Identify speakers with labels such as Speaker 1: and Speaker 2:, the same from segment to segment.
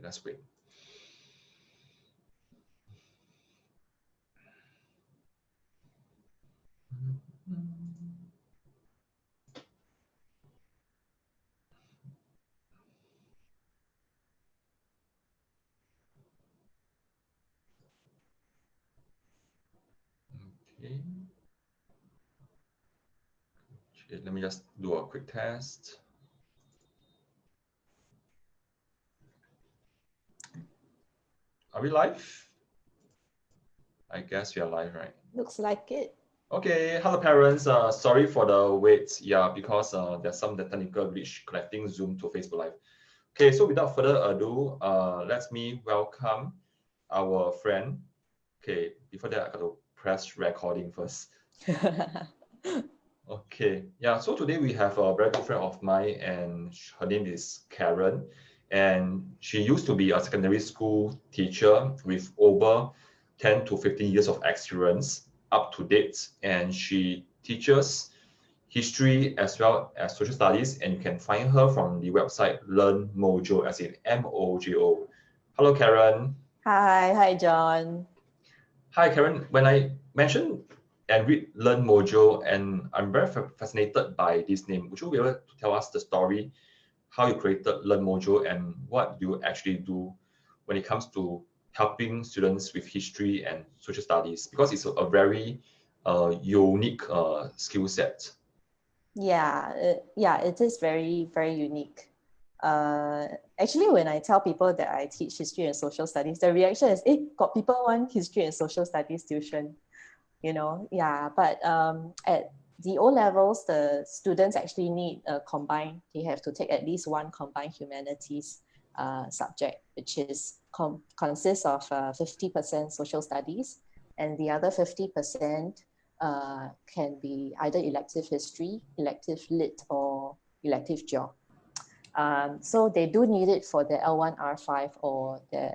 Speaker 1: let's wait. Okay. Let me just do a quick test. Are we live? I guess we are live, right?
Speaker 2: Looks like it.
Speaker 1: Okay, hello parents. Sorry for the wait. Yeah, because there's some technical glitch connecting Zoom to Facebook Live. Okay, so without further ado, let me welcome our friend. Okay, before that, I got to press recording first. Okay, yeah, so today we have a very good friend of mine, and her name is Karen. And she used to be a secondary school teacher with over 10 to 15 years of experience, up to date. And she teaches history as well as social studies. And you can find her from the website learnMOJO, as in MOJO. Hello, Karen.
Speaker 2: Hi, John.
Speaker 1: Hi, Karen. When I mentioned and read learnMOJO, and I'm very fascinated by this name. Would you be able to tell us the story, how you created learnMOJO, and what you actually do when it comes to helping students with history and social studies? Because it's a very unique skill set.
Speaker 2: Yeah, it is very, very unique. Actually, when I tell people that I teach history and social studies, the reaction is, got people want history and social studies tuition, Yeah, but at the O levels, the students actually need a combined, they have to take at least one combined humanities subject, which is consists of 50% social studies, and the other 50% can be either elective history, elective lit, or elective geo. So they do need it for the L1R5 or the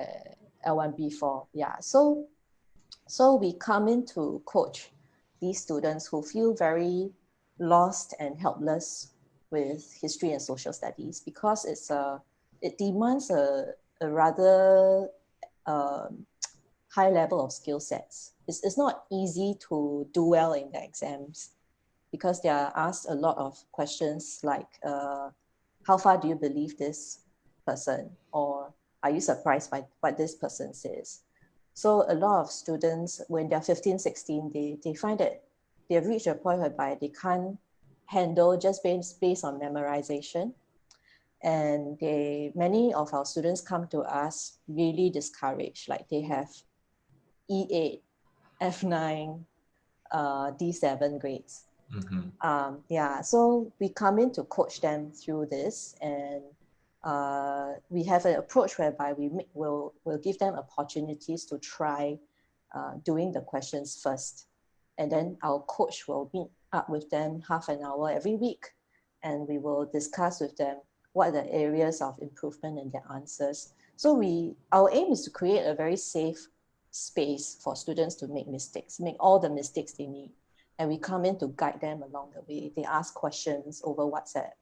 Speaker 2: L1B4. Yeah, so we come in to coach these students who feel very lost and helpless with history and social studies, because it demands a rather high level of skill sets. It's not easy to do well in the exams, because they are asked a lot of questions like, how far do you believe this person? Or are you surprised by what this person says? So a lot of students, when they're 15, 16, they find that they've reached a point whereby they can't handle just based on memorization. And many of our students come to us really discouraged, like they have E8, F9, D7 grades.
Speaker 1: Mm-hmm.
Speaker 2: So we come in to coach them through this, and we have an approach whereby we'll give them opportunities to try doing the questions first, and then our coach will meet up with them half an hour every week, and we will discuss with them what are the areas of improvement in their answers. So our aim is to create a very safe space for students to make mistakes, make all the mistakes they need. And we come in to guide them along the way. They ask questions over WhatsApp.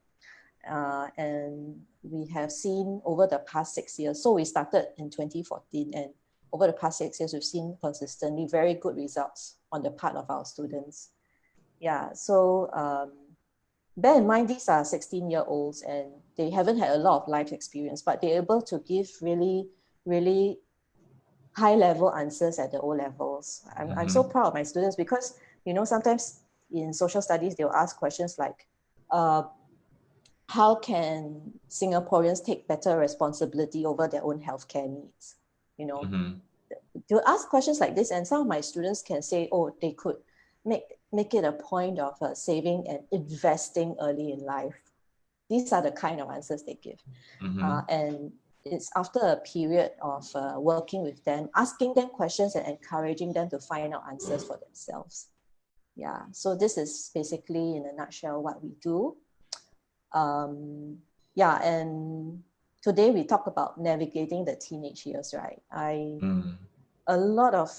Speaker 2: And we have seen over the past 6 years, so we started in 2014, and over the past 6 years, we've seen consistently very good results on the part of our students. Yeah, so bear in mind, these are 16-year-olds and they haven't had a lot of life experience, but they're able to give really, really high-level answers at the O levels. I'm so proud of my students, because sometimes in social studies, they'll ask questions like, how can Singaporeans take better responsibility over their own healthcare needs? They'll ask questions like this, and some of my students can say, they could make it a point of saving and investing early in life. These are the kind of answers they give. And it's after a period of working with them, asking them questions and encouraging them to find out answers for themselves. Yeah, so this is basically in a nutshell what we do. And today we talk about navigating the teenage years, right? A lot of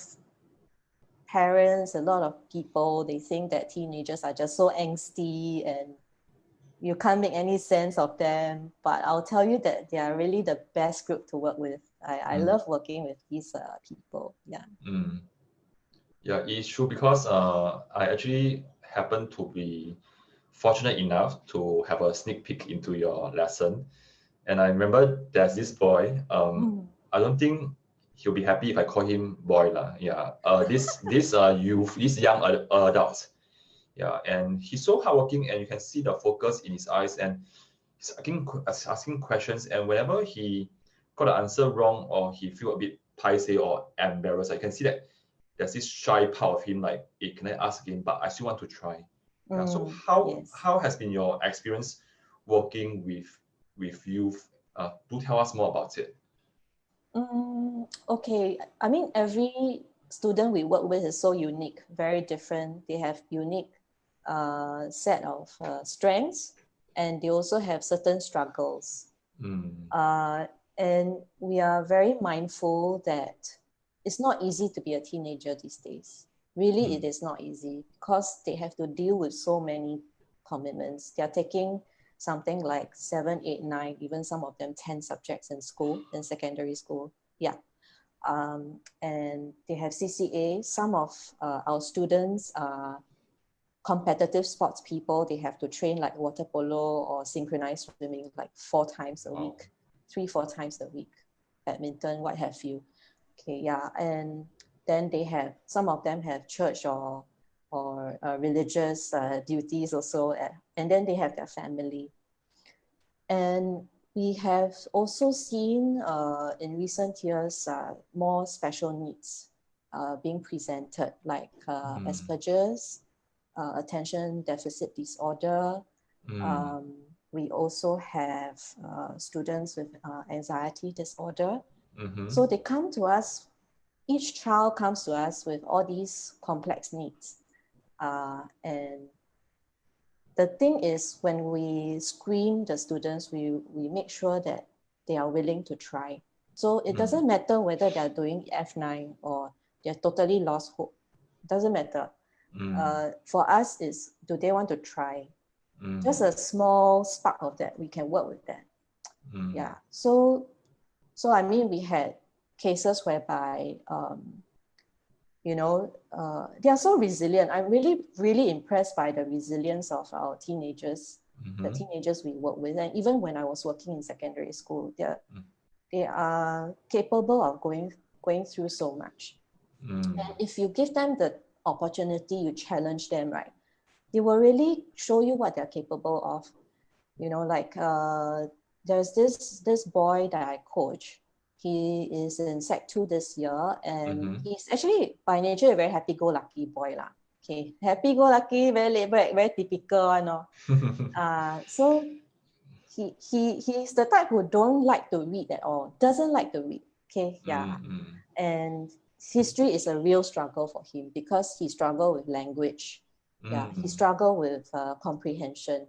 Speaker 2: parents, a lot of people, they think that teenagers are just so angsty and you can't make any sense of them, but I'll tell you that they are really the best group to work with. I love working with these people. Yeah.
Speaker 1: Yeah, it's true because I actually happen to be fortunate enough to have a sneak peek into your lesson. And I remember there's this boy. I don't think he'll be happy if I call him boy lah. Yeah. This youth, this young adult. Yeah, and he's so hardworking, and you can see the focus in his eyes, and he's asking questions. And whenever he got the answer wrong, or he feel a bit paiseh or embarrassed, I can see that there's this shy part of him, like, hey, can I ask again? But I still want to try. Yeah. So how has been your experience working with youth? Do tell us more about it.
Speaker 2: Okay, I mean, every student we work with is so unique, very different. They have unique set of strengths, and they also have certain struggles. And we are very mindful that it's not easy to be a teenager these days. Really, it is not easy because they have to deal with so many commitments. They are taking something like 7, 8, 9, even some of them 10 subjects in school, in secondary school. Yeah. And they have CCA. Some of our students are competitive sports people. They have to train like water polo or synchronized swimming like 4 times a week, 3, 4 times a week, badminton, what have you. Okay, yeah. And then they have, some of them have church or religious duties also, and then they have their family. And we have also seen in recent years more special needs being presented, like Asperger's, attention deficit disorder. We also have students with anxiety disorder. So they come to us, each child comes to us with all these complex needs. And the thing is, when we screen the students, we make sure that they are willing to try. So it doesn't matter whether they're doing F9 or they're totally lost hope. It doesn't matter. For us, is do they want to try? Just a small spark of that, we can work with that. Yeah. So I mean, we had cases whereby they are so resilient. I'm really, really impressed by the resilience of our teenagers, the teenagers we work with. And even when I was working in secondary school, they are capable of going through so much. And if you give them the opportunity, you challenge them, right? They will really show you what they're capable of. You know, like there's this boy that I coach. He is in Sec 2 this year, and he's actually by nature a very happy-go-lucky boy lah. Okay, happy-go-lucky, very laid back, very typical one. So he's the type who don't like to read at all, doesn't like to read. Okay, yeah, and history is a real struggle for him because he struggled with language. Yeah, he struggled with comprehension.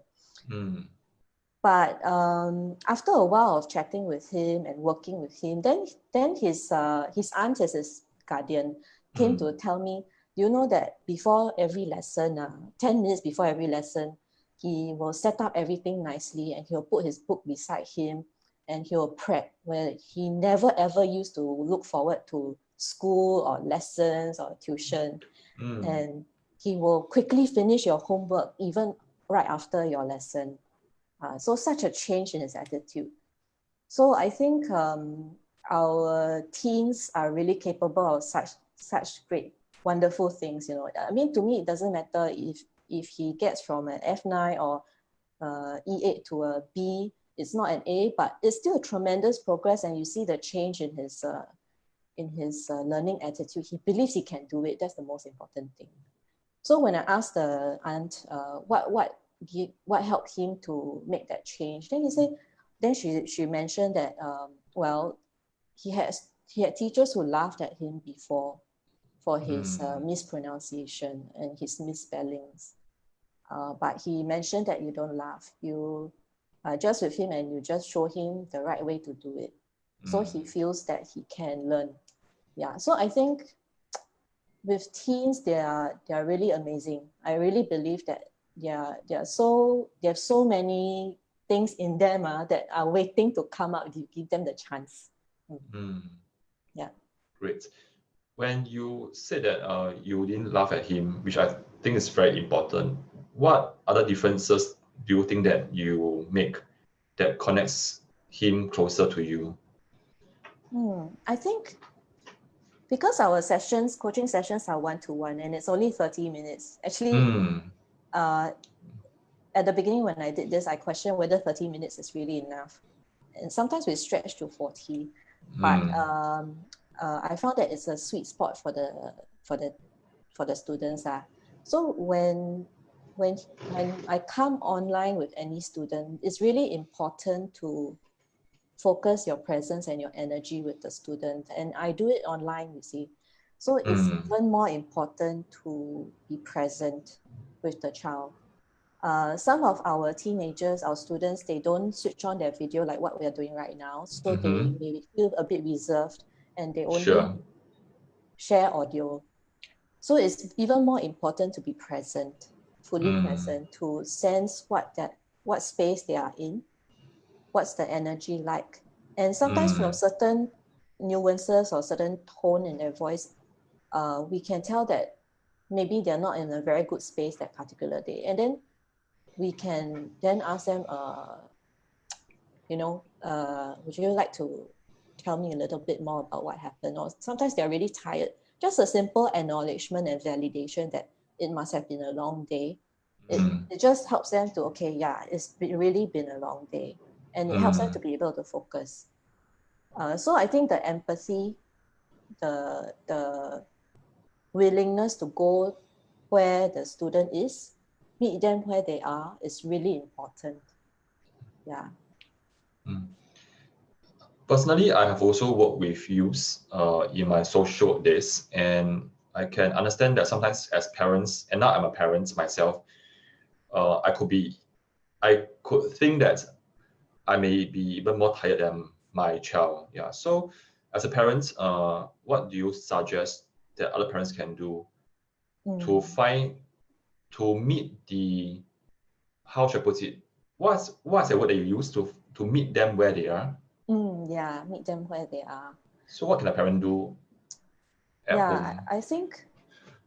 Speaker 2: But after a while of chatting with him and working with him, then his aunt as his guardian came to tell me, you know that before every lesson, 10 minutes before every lesson, he will set up everything nicely and he'll put his book beside him and he'll prep, where he never ever used to look forward to school or lessons or tuition. And he will quickly finish your homework even right after your lesson. So such a change in his attitude. So I think our teens are really capable of such great, wonderful things. You know, I mean, to me, it doesn't matter if he gets from an F9 or E8 to a B. It's not an A, but it's still a tremendous progress, and you see the change in his learning attitude. He believes he can do it. That's the most important thing. So when I asked the aunt what helped him to make that change, then he said, then she mentioned that he had teachers who laughed at him before for his mispronunciation and his misspellings, but he mentioned that you don't laugh, you are just with him and you just show him the right way to do it, so he feels that he can learn. Yeah, so I think with teens, they are really amazing. I really believe that they have so many things in them that are waiting to come out if you give them the chance. Yeah.
Speaker 1: Great. When you said that you didn't laugh at him, which I think is very important, what other differences do you think that you make that connects him closer to you?
Speaker 2: I think because our coaching sessions are one-to-one, and it's only 30 minutes. Actually, at the beginning when I did this, I questioned whether 30 minutes is really enough. And sometimes we stretch to 40. But I found that it's a sweet spot for the students. So when I come online with any student, it's really important to focus your presence and your energy with the student. And I do it online, you see. So it's even more important to be present with the child. Some of our teenagers, our students, they don't switch on their video like what we are doing right now. So they may feel a bit reserved and they only share audio. So it's even more important to be present, fully present, to sense what space they are in, what's the energy like. And sometimes from certain nuances or certain tone in their voice, we can tell that maybe they're not in a very good space that particular day. And then we can then ask them, would you like to tell me a little bit more about what happened? Or sometimes they're really tired. Just a simple acknowledgement and validation that it must have been a long day. It just helps them to, it's really been a long day. And it helps them to be able to focus. So I think the empathy, the willingness to go where the student is, meet them where they are, is really important. Yeah.
Speaker 1: Personally, I have also worked with youths in my social work days, and I can understand that sometimes as parents, and now I'm a parent myself, I could think that I may be even more tired than my child. Yeah. So as a parent, what do you suggest that other parents can do to meet the, how should I put it? What's the word that you use to meet them where they are?
Speaker 2: Yeah, meet them where they are.
Speaker 1: So what can a parent do at home?
Speaker 2: I think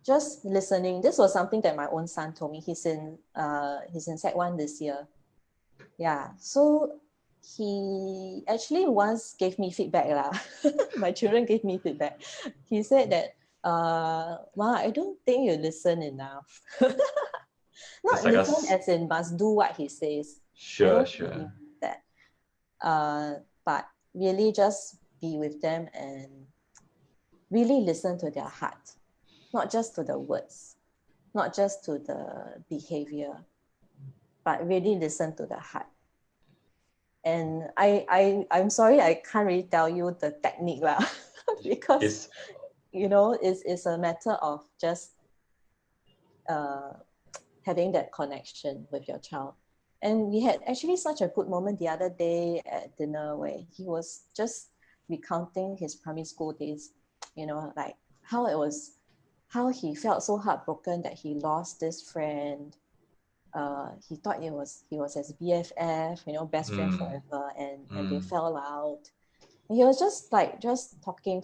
Speaker 2: just listening. This was something that my own son told me. He's in Sec 1 this year. Yeah, so he actually once gave me feedback lah. My children gave me feedback. He said that, Ma, I don't think you listen enough. Not
Speaker 1: like
Speaker 2: listen as in must do what he says.
Speaker 1: Sure.
Speaker 2: That. But really just be with them and really listen to their heart, not just to the words, not just to the behavior, but really listen to the heart. And I'm sorry, I can't really tell you the technique lah, because it's a matter of just having that connection with your child. And we had actually such a good moment the other day at dinner where he was just recounting his primary school days, like how he felt so heartbroken that he lost this friend. He thought he was his BFF, best friend forever, and they fell out. And he was just talking,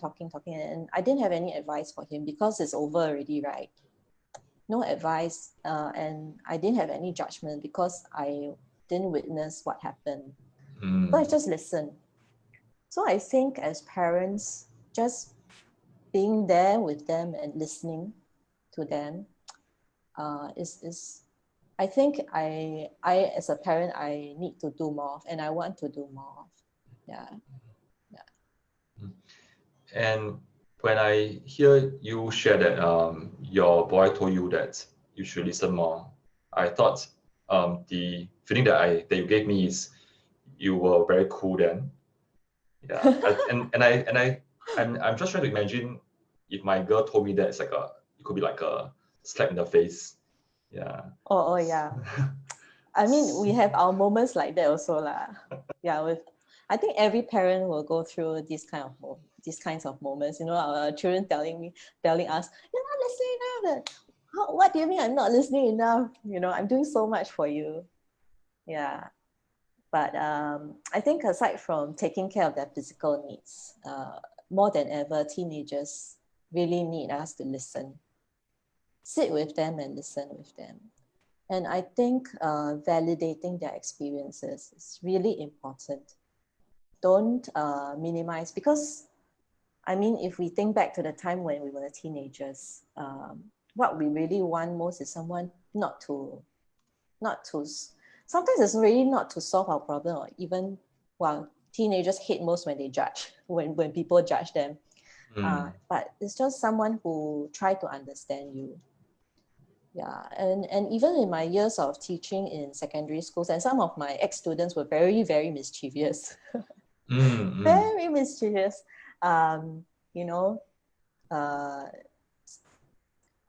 Speaker 2: and I didn't have any advice for him because it's over already, right? No advice, and I didn't have any judgment because I didn't witness what happened. So I just listened. So I think as parents, just being there with them and listening to them is I think I as a parent, I need to do more of, and I want to do more of. Yeah.
Speaker 1: And when I hear you share that your boy told you that you should listen more, I thought the feeling that you gave me is you were very cool then. Yeah. I'm just trying to imagine if my girl told me that, it could be like a slap in the face. Yeah.
Speaker 2: Oh yeah. I mean, we have our moments like that also lah. Yeah, I think every parent will go through these kinds of moments. Our children telling us, "You're not listening." What do you mean I'm not listening enough? You know, I'm doing so much for you. Yeah. But I think aside from taking care of their physical needs, more than ever, teenagers really need us to listen. Sit with them and listen with them. And I think validating their experiences is really important. Don't minimize, because I mean, if we think back to the time when we were teenagers, what we really want most is someone not to, sometimes it's really not to solve our problem, or even, well, teenagers hate most when they judge, when people judge them. But it's just someone who try to understand you. Yeah, and even in my years of teaching in secondary schools, and some of my ex-students were very, very mischievous. Very mischievous. You know, uh,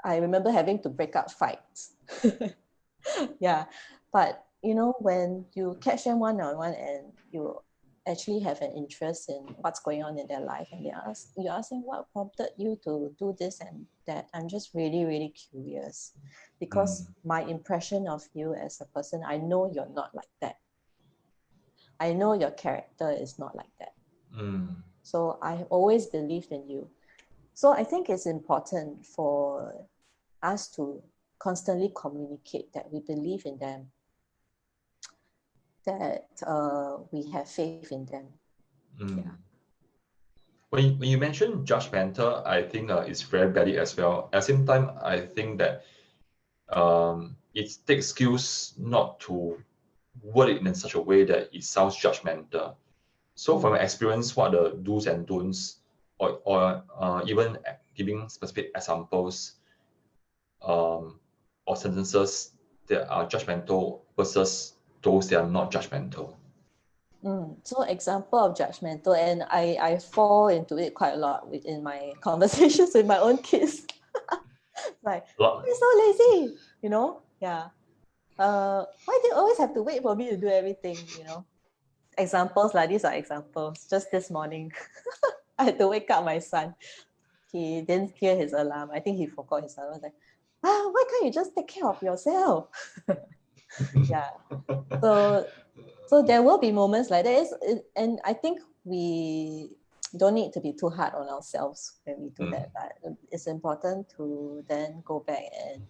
Speaker 2: I remember having to break up fights. Yeah, but you know, when you catch them one-on-one and you actually have an interest in what's going on in their life, and you ask them what prompted you to do this and that, I'm just really, really curious, because my impression of you as a person, I know you're not like that. I know your character is not like that. So I always believed in you. So I think it's important for us to constantly communicate that we believe in them, that we have faith in them. Yeah.
Speaker 1: When you mention judgmental, I think it's very valid as well. At the same time, I think that it takes skills not to word it in such a way that it sounds judgmental. So from experience, what are the do's and don'ts, or even giving specific examples or sentences that are judgmental versus those that are not judgmental?
Speaker 2: So example of judgmental, and I fall into it quite a lot in my conversations with my own kids. Like, you're so lazy, you know? Yeah. Why do you always have to wait for me to do everything, you know? Examples, like these are examples. Just this morning, I had to wake up my son. He didn't hear his alarm. I think he forgot his alarm. I was like, why can't you just take care of yourself? Yeah. So there will be moments like that. And I think we don't need to be too hard on ourselves when we do that. But it's important to then go back and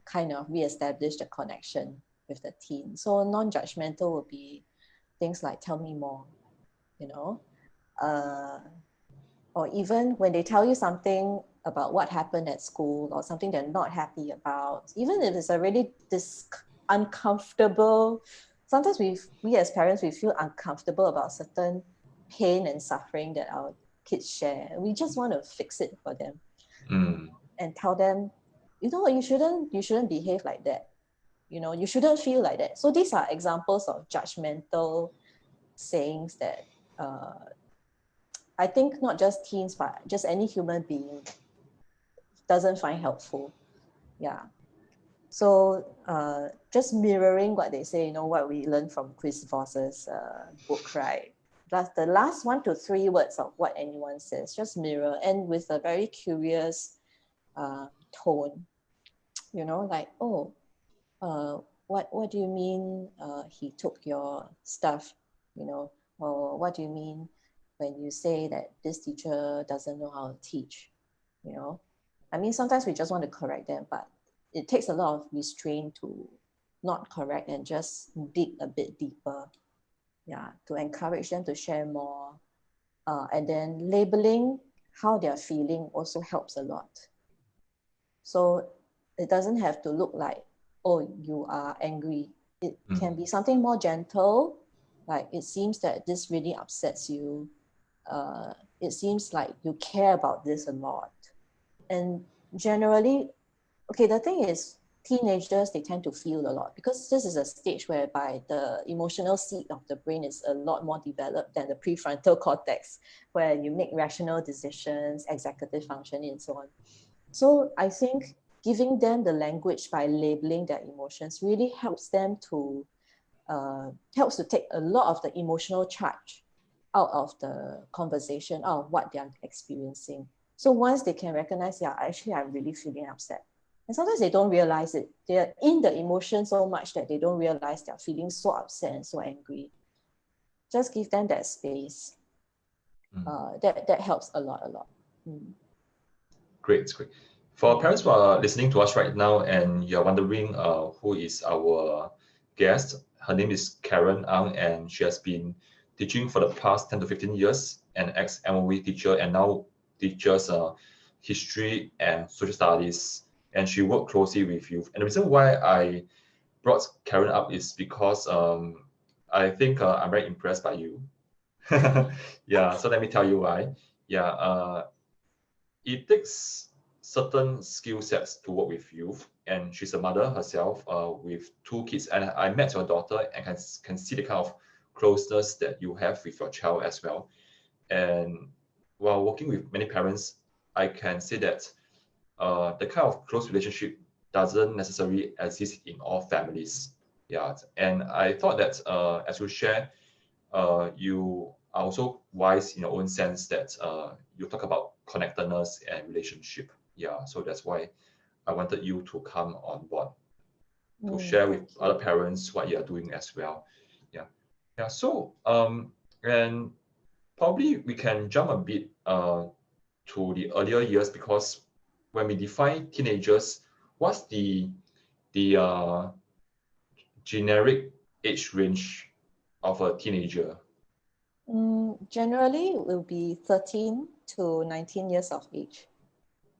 Speaker 2: kind of reestablish the connection with the teen. So non-judgmental will be things like, tell me more, you know, or even when they tell you something about what happened at school or something they're not happy about, even if it's a really uncomfortable, sometimes we as parents, we feel uncomfortable about certain pain and suffering that our kids share. We just want to fix it for them and tell them, you know what, you shouldn't behave like that. You know, you shouldn't feel like that. So these are examples of judgmental sayings that I think not just teens, but just any human being doesn't find helpful. Yeah. So just mirroring what they say, you know, what we learned from Chris Voss's book, right? That's the last 1 to 3 words of what anyone says, just mirror, and with a very curious tone, you know, like, oh, what do you mean he took your stuff, you know, or what do you mean when you say that this teacher doesn't know how to teach, you know? I mean, sometimes we just want to correct them, but it takes a lot of restraint to not correct and just dig a bit deeper, yeah, to encourage them to share more. And then labeling how they're feeling also helps a lot. So it doesn't have to look like, oh, you are angry. It can be something more gentle, like it seems that this really upsets you. It seems like you care about this a lot. And generally, okay, the thing is, teenagers, they tend to feel a lot because this is a stage whereby the emotional seat of the brain is a lot more developed than the prefrontal cortex, where you make rational decisions, executive functioning, and so on. So I think giving them the language by labeling their emotions really helps them to take a lot of the emotional charge out of the conversation, out of what they're experiencing. So once they can recognize, yeah, actually I'm really feeling upset. And sometimes they don't realize it. They're in the emotion so much that they don't realize they're feeling so upset and so angry. Just give them that space. That helps a lot.
Speaker 1: Great, great. For parents who are listening to us right now and you're wondering who is our guest, her name is Karen Ang, and she has been teaching for the past 10 to 15 years, an ex-MOE teacher, and now teaches history and social studies, and she worked closely with youth. And the reason why I brought Karen up is because I think I'm very impressed by you. Yeah, so let me tell you why. Yeah, it takes certain skill sets to work with youth, and she's a mother herself with two kids, and I met your daughter and can see the kind of closeness that you have with your child as well. And while working with many parents, I can say that the kind of close relationship doesn't necessarily exist in all families. Yeah, and I thought that as you share, you are also wise in your own sense that you talk about connectedness and relationship. Yeah, so that's why I wanted you to come on board to share with other parents what you are doing as well. Yeah, yeah. So and probably we can jump a bit to the earlier years, because when we define teenagers, what's the generic age range of a teenager?
Speaker 2: Generally, it will be 13 to 19 years of age.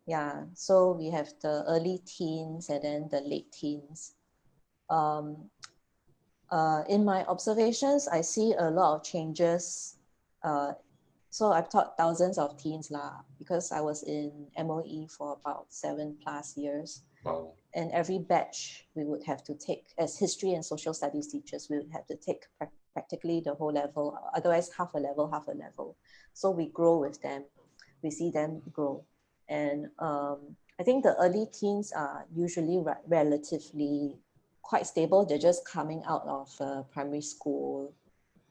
Speaker 2: Yeah, so we have the early teens and then the late teens. In my observations, I see a lot of changes. So I've taught thousands of teens because I was in MOE for about 7+ years.
Speaker 1: Wow.
Speaker 2: And every batch we would have to take, as history and social studies teachers, we would have to take practically the whole level, otherwise half a level. So we grow with them, we see them grow. And I think the early teens are usually relatively quite stable. They're just coming out of primary school,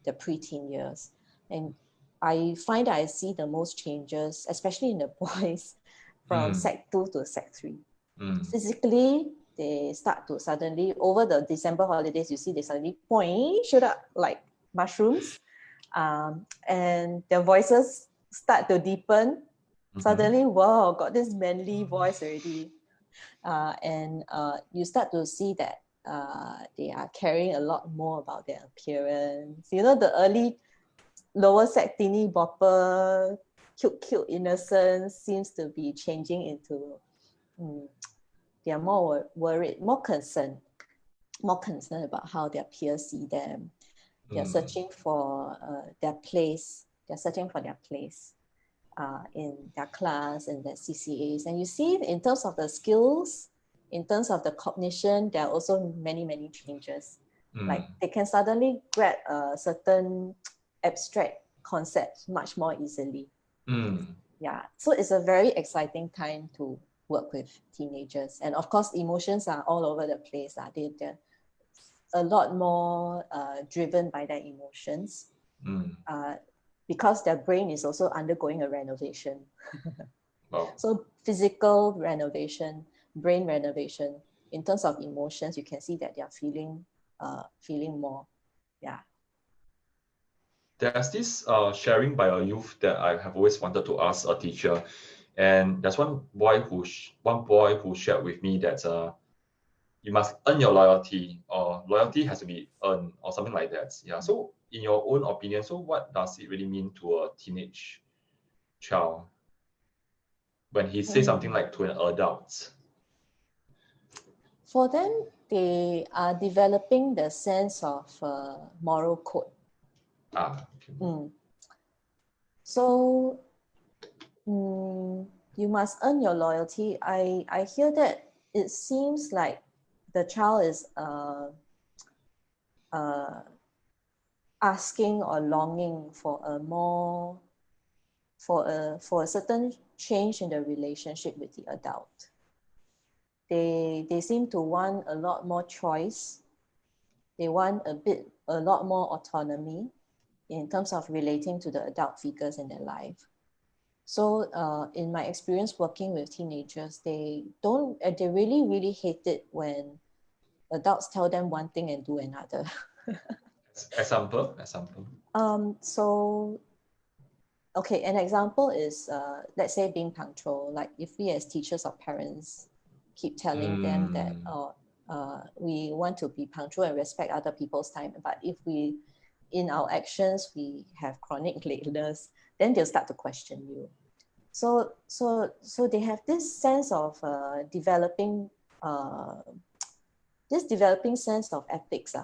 Speaker 2: the preteen years. And I find that I see the most changes, especially in the boys, from Sec 2 to Sec 3. Physically, they start to suddenly, over the December holidays, you see they suddenly shoot up like mushrooms, and their voices start to deepen. Suddenly, wow, got this manly voice already. And you start to see that they are caring a lot more about their appearance. You know, the early lower sec teeny bopper, cute innocence seems to be changing into they are more worried, more concerned about how their peers see them. They're searching for their place. They're searching for their place in their class and their CCAs. And you see, in terms of the skills, in terms of the cognition, there are also many changes. Like they can suddenly grab a certain abstract concepts much more easily. Yeah, so it's a very exciting time to work with teenagers. And of course, emotions are all over the place. They're a lot more driven by their emotions because their brain is also undergoing a renovation.
Speaker 1: Wow.
Speaker 2: So physical renovation, brain renovation, in terms of emotions, you can see that they're feeling more. Yeah.
Speaker 1: There's this sharing by a youth that I have always wanted to ask a teacher, and there's one boy who shared with me that you must earn your loyalty, or loyalty has to be earned, or something like that. Yeah. So, in your own opinion, so what does it really mean to a teenage child when he says something like to an adult?
Speaker 2: For them, they are developing the sense of moral code.
Speaker 1: Okay.
Speaker 2: So you must earn your loyalty. I hear that it seems like the child is asking or longing for a certain change in the relationship with the adult. They seem to want a lot more choice. They want a lot more autonomy in terms of relating to the adult figures in their life. So in my experience working with teenagers, they really, really hate it when adults tell them one thing and do another.
Speaker 1: Example.
Speaker 2: So, okay, an example is, let's say being punctual. Like if we as teachers or parents keep telling them that, we want to be punctual and respect other people's time, but if we, in our actions, we have chronic lateness, then they'll start to question you. So they have this sense of developing sense of ethics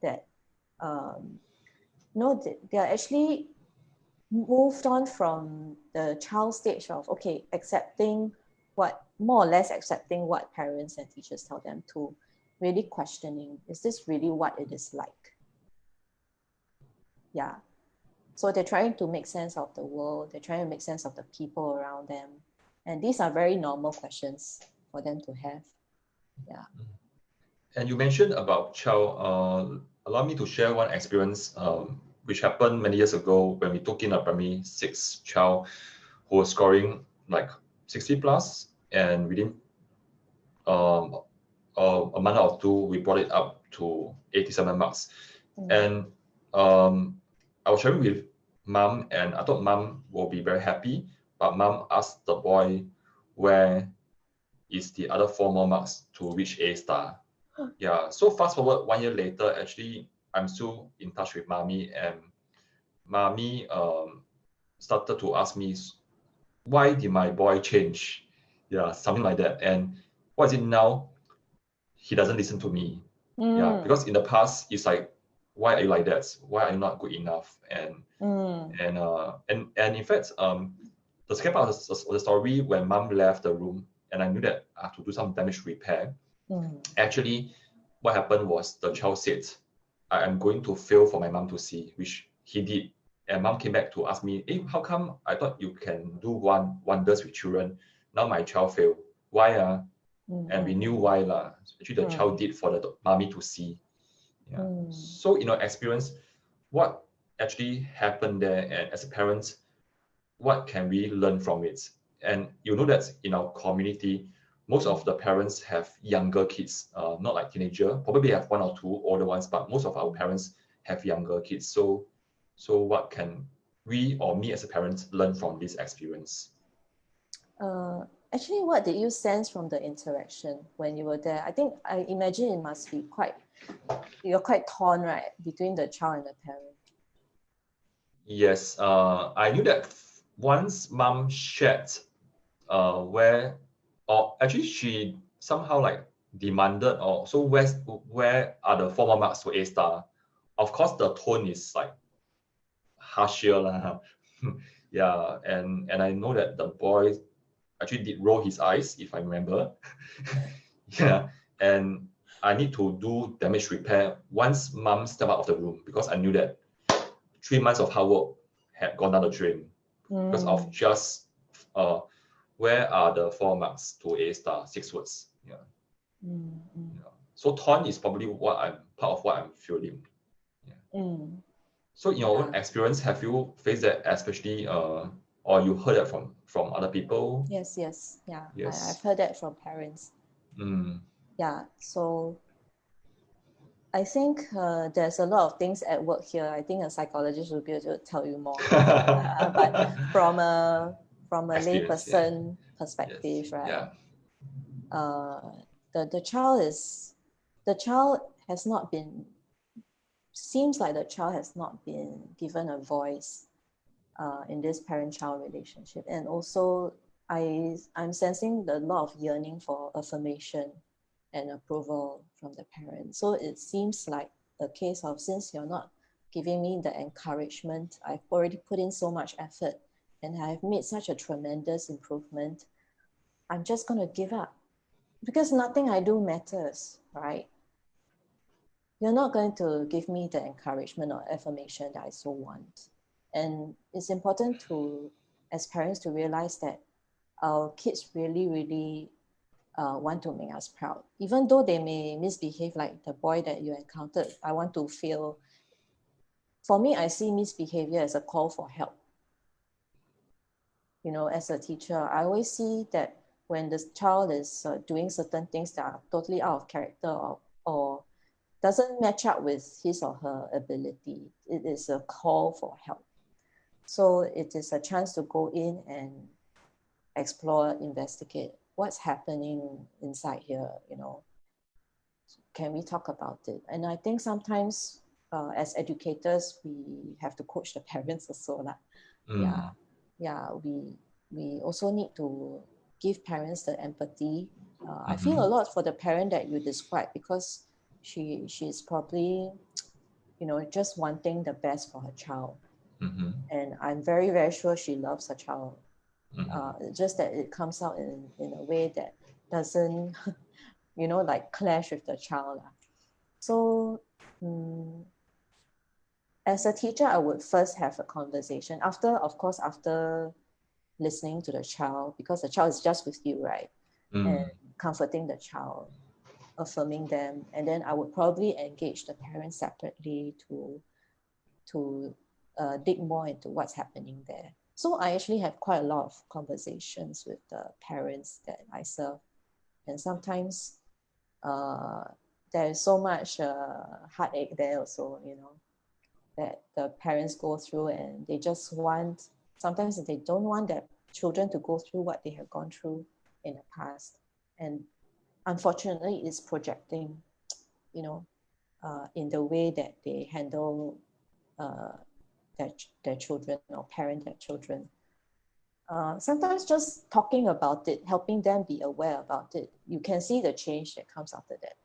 Speaker 2: that they are actually moved on from the child stage of accepting more or less accepting what parents and teachers tell them, to really questioning, is this really what it is like? Yeah. So they're trying to make sense of the world, they're trying to make sense of the people around them. And these are very normal questions for them to have. Yeah.
Speaker 1: And you mentioned about child. Allow me to share one experience which happened many years ago when we took in a primary 6 child who was scoring like 60 plus, and within a month or two, we brought it up to 87 marks. And I was sharing with mom, and I thought mom will be very happy, but mom asked the boy where is the other 4 more marks to reach A star. Yeah, so fast forward 1 year later, actually, I'm still in touch with mommy, and mommy started to ask me, why did my boy change? Yeah, something like that. And what is it now? He doesn't listen to me. Yeah, because in the past, it's like, why are you like that? Why are you not good enough? And in fact, the second part of the story, when mom left the room, and I knew that I have to do some damage repair. Actually, what happened was the child said, I am going to fail for my mom to see, which he did. And mom came back to ask me, hey, how come I thought you can do wonders with children? Now my child failed. Why? And we knew why. Actually, the child did for the mommy to see. Yeah. So in our experience, what actually happened there, and as a parent, what can we learn from it? And you know that in our community, most of the parents have younger kids, not like teenager, probably have 1 or 2 older ones, but most of our parents have younger kids. So what can we or me as a parent learn from this experience?
Speaker 2: Actually, what did you sense from the interaction when you were there? I imagine it must be you're quite torn, right, between the child and the parent.
Speaker 1: Yes, I knew that once mom shared where, or actually she somehow like demanded, or so where are the 4 more marks to A star? Of course, the tone is like harsher lah. Yeah, and I know that the boy actually did roll his eyes, if I remember. Yeah, and I need to do damage repair once mom stepped out of the room, because I knew that 3 months of hard work had gone down the drain because of just where are the 4 marks to A star, 6 words. Yeah. Yeah. So torn is probably part of what I'm feeling. Yeah. So in your own experience, have you faced that, especially or you heard that from other people?
Speaker 2: Yes. Yeah.
Speaker 1: Yes.
Speaker 2: I've heard that from parents. Yeah. So I think there's a lot of things at work here. I think a psychologist will be able to tell you more. But from a layperson perspective,
Speaker 1: yes.
Speaker 2: right? The child has not been, seems like the child has not been given a voice in this parent-child relationship. And also I'm sensing a lot of yearning for affirmation and approval from the parent. So it seems like a case of, since you're not giving me the encouragement, I've already put in so much effort and I've made such a tremendous improvement, I'm just going to give up, because nothing I do matters, right? You're not going to give me the encouragement or affirmation that I so want. And it's important to, as parents, to realize that our kids really, really want to make us proud. Even though they may misbehave, like the boy that you encountered, I want to feel, for me, I see misbehavior as a call for help. you know, as a teacher, I always see that when the child is doing certain things that are totally out of character, or doesn't match up with his or her ability, it is a call for help. So it is a chance to go in and explore, investigate what's happening inside here, you know. Can we talk about it? And I think sometimes as educators, we have to coach the parents also. Yeah, yeah, we also need to give parents the empathy. I feel a lot for the parent that you described, because she's probably, you know, just wanting the best for her child. And I'm very, very sure she loves her child. Just that it comes out in a way that doesn't, you know, like clash with the child. So as a teacher, I would first have a conversation after, of course, after listening to the child, because the child is just with you, right? And comforting the child, affirming them, and then I would probably engage the parents separately to dig more into what's happening there. So I actually have quite a lot of conversations with the parents that I serve, and sometimes there is so much heartache there also, you know, that the parents go through, and they just want, sometimes they don't want their children to go through what they have gone through in the past. And unfortunately, it's projecting, you know, in the way that they handle their children or parent their children. Sometimes just talking about it, helping them be aware about it, you can see the change that comes after that.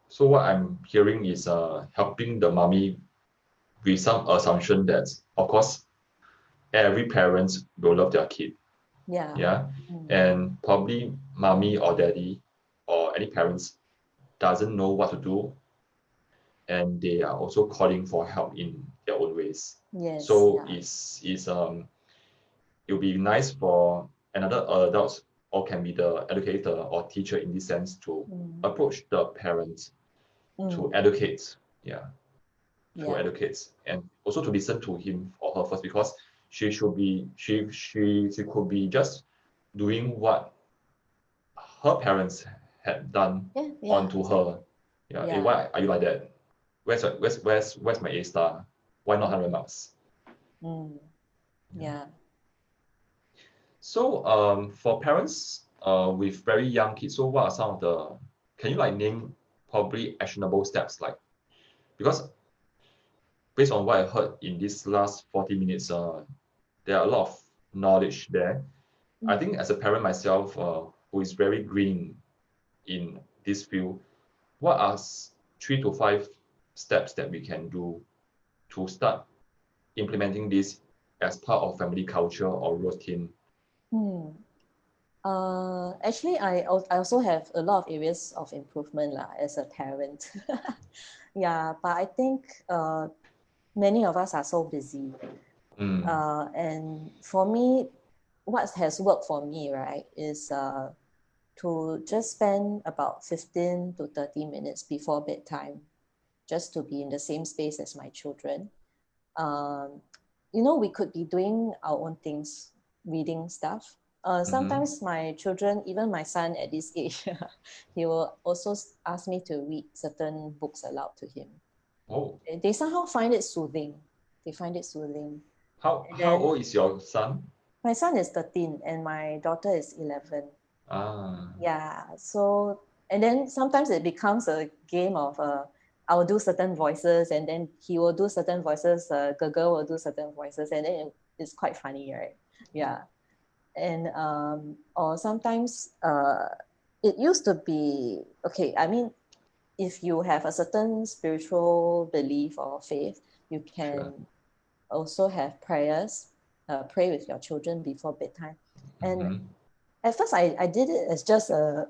Speaker 1: So what I'm hearing is helping the mommy with some assumption that, of course, every parent will love their kid.
Speaker 2: Yeah.
Speaker 1: And probably mommy or daddy or any parents doesn't know what to do, and they are also calling for help in their own ways.
Speaker 2: Yes.
Speaker 1: So
Speaker 2: Yeah.
Speaker 1: it'll be nice for another adult, or can be the educator or teacher in this sense, to approach the parents to educate, to educate, and also to listen to him or her first, because she could be just doing what her parents had done onto her. Hey, why are you like that? Where's my A star? Why not 100 marks? So for parents with very young kids, so what are some of the, can you like name probably actionable steps, like, because based on what I heard in this last 40 minutes, there are a lot of knowledge there. I think as a parent myself, who is very green in this field, what are 3 to 5 steps that we can do to start implementing this as part of family culture or routine?
Speaker 2: Actually, I also have a lot of areas of improvement as a parent. Yeah, but I think many of us are so busy. And for me, what has worked for me, right, is to just spend about 15 to 30 minutes before bedtime, just to be in the same space as my children. You know, we could be doing our own things, reading stuff. Sometimes my children, even my son at this age, he will also ask me to read certain books aloud to him. They somehow find it soothing. They find it soothing.
Speaker 1: How old is your son?
Speaker 2: My son is 13 and my daughter is 11. Yeah, so, and then sometimes it becomes a game of I will do certain voices, and then he will do certain voices, girl will do certain voices, and then it's quite funny, right? Yeah. And or sometimes it used to be, okay, I mean, if you have a certain spiritual belief or faith, you can also have prayers, pray with your children before bedtime. And at first I did it as just a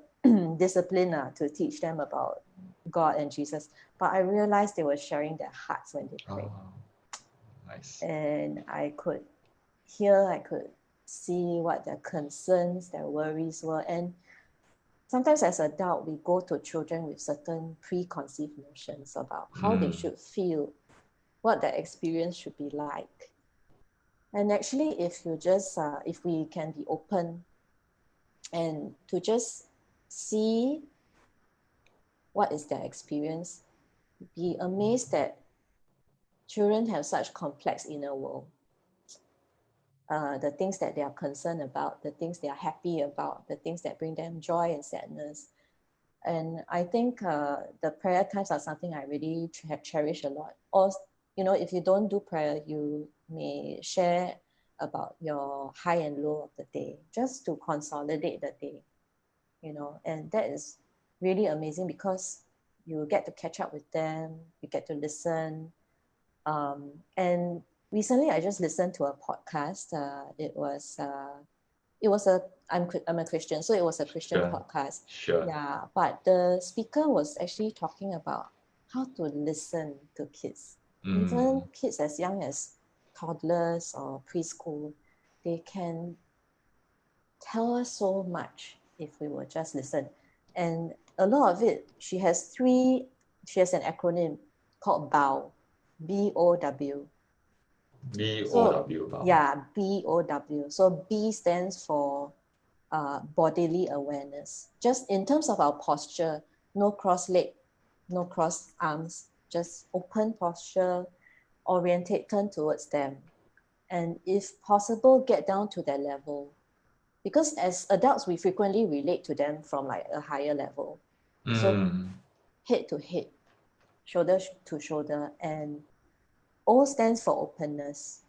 Speaker 2: discipline to teach them about God and Jesus, but I realized they were sharing their hearts when they prayed.
Speaker 1: Nice.
Speaker 2: And I could hear, I could see what their concerns, their worries were. And sometimes as an adult, we go to children with certain preconceived notions about how they should feel what that experience should be like. And actually, if you just, if we can be open and to just see what is their experience, be amazed that children have such complex inner world. The things that they are concerned about, the things they are happy about, the things that bring them joy and sadness. And I think the prayer times are something I really cherish a lot. Or, you know, if you don't do prayer, you may share about your high and low of the day, just to consolidate the day, you know. And that is really amazing because you get to catch up with them, you get to listen. And recently I just listened to a podcast. It was I'm a Christian, so it was a Christian
Speaker 1: Sure.
Speaker 2: podcast.
Speaker 1: Sure.
Speaker 2: Yeah, but the speaker was actually talking about how to listen to kids. Even kids as young as toddlers or preschool, they can tell us so much if we will just listen. And a lot of it, she has an acronym called BOW, BOW. So
Speaker 1: BOW. Wow.
Speaker 2: yeah, BOW. So B stands for bodily awareness. Just in terms of our posture, no cross leg, no cross arms, just open posture, orientate, turn towards them. And if possible, get down to their level. Because as adults, we frequently relate to them from like a higher level. So head to head, shoulder to shoulder, and O stands for openness.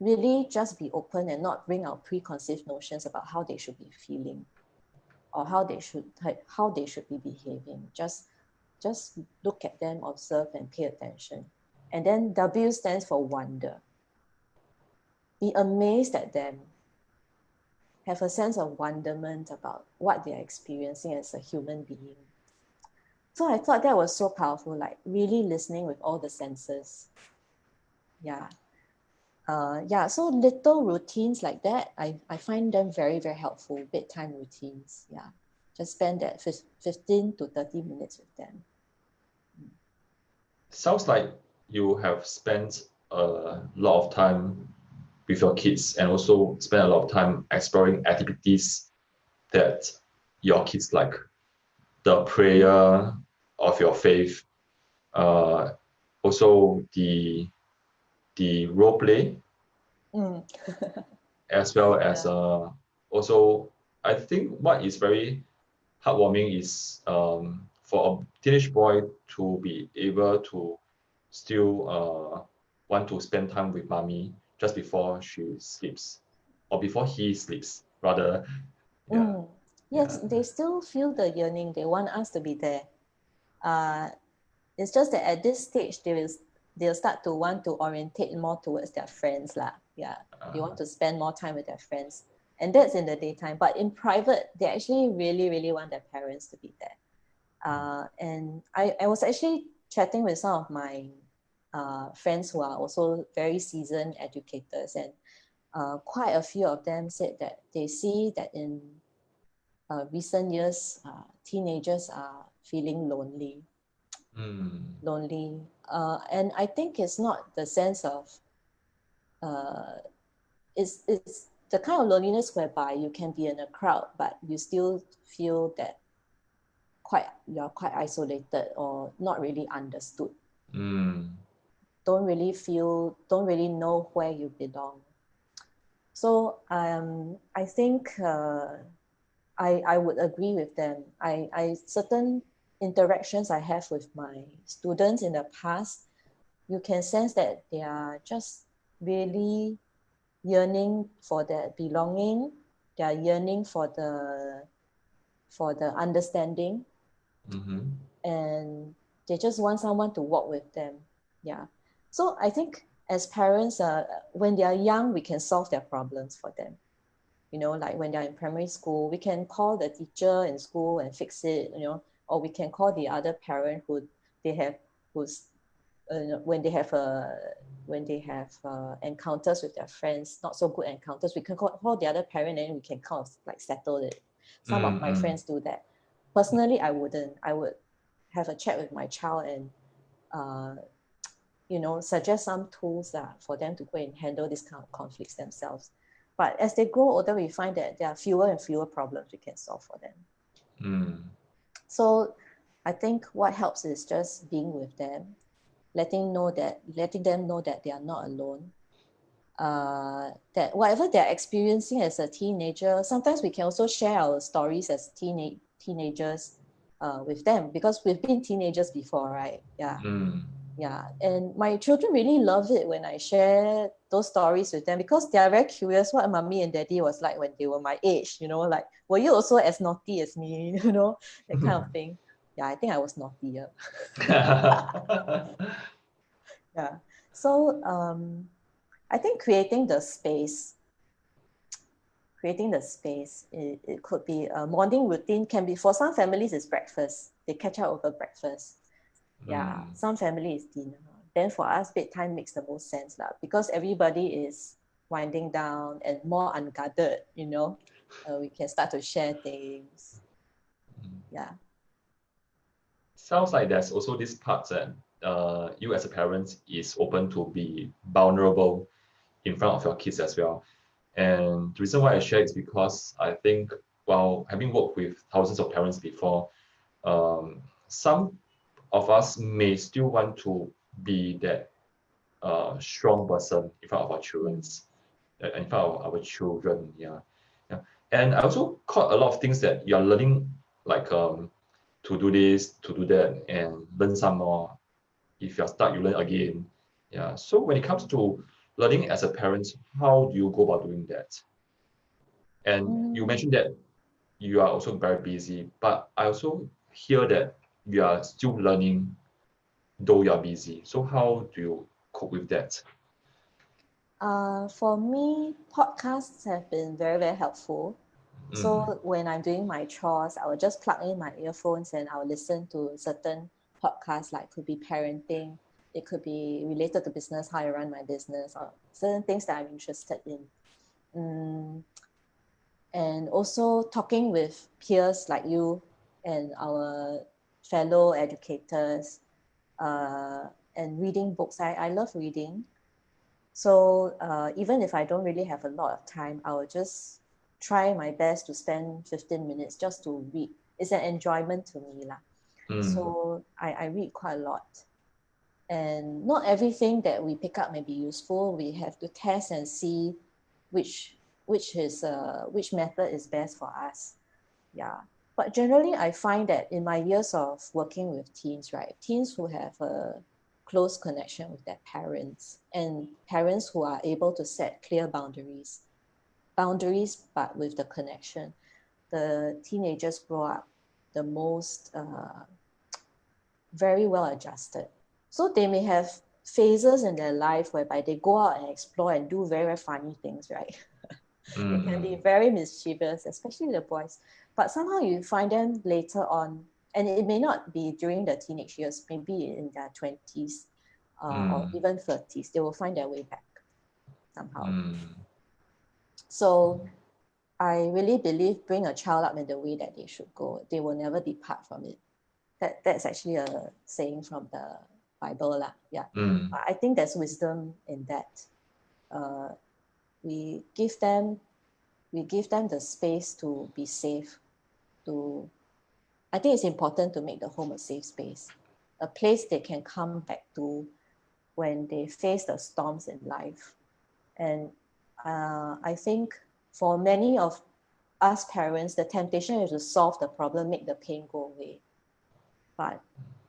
Speaker 2: Really just be open and not bring our preconceived notions about how they should be feeling or how they should be behaving. Just look at them, observe, and pay attention. And then W stands for wonder. Be amazed at them. Have a sense of wonderment about what they're experiencing as a human being. So I thought that was so powerful, like really listening with all the senses. Yeah. So little routines like that, I find them very, very helpful. Bedtime routines, yeah. Just spend that 15 to 30 minutes with them.
Speaker 1: Sounds like you have spent a lot of time with your kids and also spend a lot of time exploring activities that your kids like. The prayer of your faith, also the role play, as well as also I think what is very heartwarming is for a teenage boy to be able to still want to spend time with mommy just before she sleeps or before he sleeps rather.
Speaker 2: Yes, they still feel the yearning. They want us to be there. It's just that at this stage they'll start to want to orientate more towards their friends lah. Yeah, they want to spend more time with their friends, and that's in the daytime. But in private, they actually really, really want their parents to be there. And I was actually chatting with some of my friends who are also very seasoned educators, and quite a few of them said that they see that in recent years, teenagers are feeling lonely. And I think it's not the sense of it's the kind of loneliness whereby you can be in a crowd but you still feel that you're quite isolated or not really understood. Don't really know where you belong. So I think I would agree with them. I certain interactions I have with my students in the past, you can sense that they are just really yearning for their belonging. They are yearning for the understanding, and they just want someone to walk with them. Yeah. So I think as parents, when they are young, we can solve their problems for them. You know, like when they're in primary school, we can call the teacher in school and fix it, you know, or we can call the other parent when they have encounters with their friends, not so good encounters, we can call the other parent and we can kind of like settle it. Some of my friends do that. Personally, I wouldn't. I would have a chat with my child and suggest some tools for them to go and handle this kind of conflicts themselves. But as they grow older, we find that there are fewer and fewer problems we can solve for them. So I think what helps is just being with them, letting them know that they are not alone. That whatever they're experiencing as a teenager, sometimes we can also share our stories as teenagers with them, because we've been teenagers before, right? Yeah, and my children really love it when I share those stories with them, because they are very curious what mommy and daddy was like when they were my age, like, were you also as naughty as me, that kind of thing. Yeah, I think I was naughtier. Yeah, so I think creating the space, it could be a morning routine, can be, for some families it's breakfast, they catch up over breakfast. Yeah, some family is dinner. Then for us, bedtime makes the most sense because everybody is winding down and more unguarded, we can start to share things. Yeah.
Speaker 1: Sounds like there's also this part that you as a parent is open to be vulnerable in front of your kids as well. And the reason why I share is because I think, while having worked with thousands of parents before, some of us may still want to be that strong person in front of our children, in front of our children. Yeah. And I also caught a lot of things that you're learning, like to do this, to do that, and learn some more. If you're stuck, you learn again. Yeah. So when it comes to learning as a parent, how do you go about doing that? And you mentioned that you are also very busy, but I also hear that you are still learning though you are busy. So how do you cope with that?
Speaker 2: For me, podcasts have been very, very helpful. So when I'm doing my chores, I will just plug in my earphones and I'll listen to certain podcasts, like could be parenting, it could be related to business, how I run my business, or certain things that I'm interested in. And also talking with peers like you and our fellow educators, and reading books. I love reading. So even if I don't really have a lot of time, I will just try my best to spend 15 minutes just to read. It's an enjoyment to me. So I read quite a lot. And not everything that we pick up may be useful. We have to test and see which method is best for us. Yeah. But generally, I find that in my years of working with teens, right, teens who have a close connection with their parents, and parents who are able to set clear boundaries, but with the connection, the teenagers grow up the most very well adjusted. So they may have phases in their life whereby they go out and explore and do very, very funny things, right? They can be very mischievous, especially the boys. But somehow you find them later on, and it may not be during the teenage years, maybe in their 20s or even 30s, they will find their way back somehow. So I really believe bring a child up in the way that they should go. They will never depart from it. That's actually a saying from the Bible. Yeah. I think there's wisdom in that. We give them the space to be safe. I think it's important to make the home a safe space, a place they can come back to when they face the storms in life. And I think for many of us parents, the temptation is to solve the problem, make the pain go away. But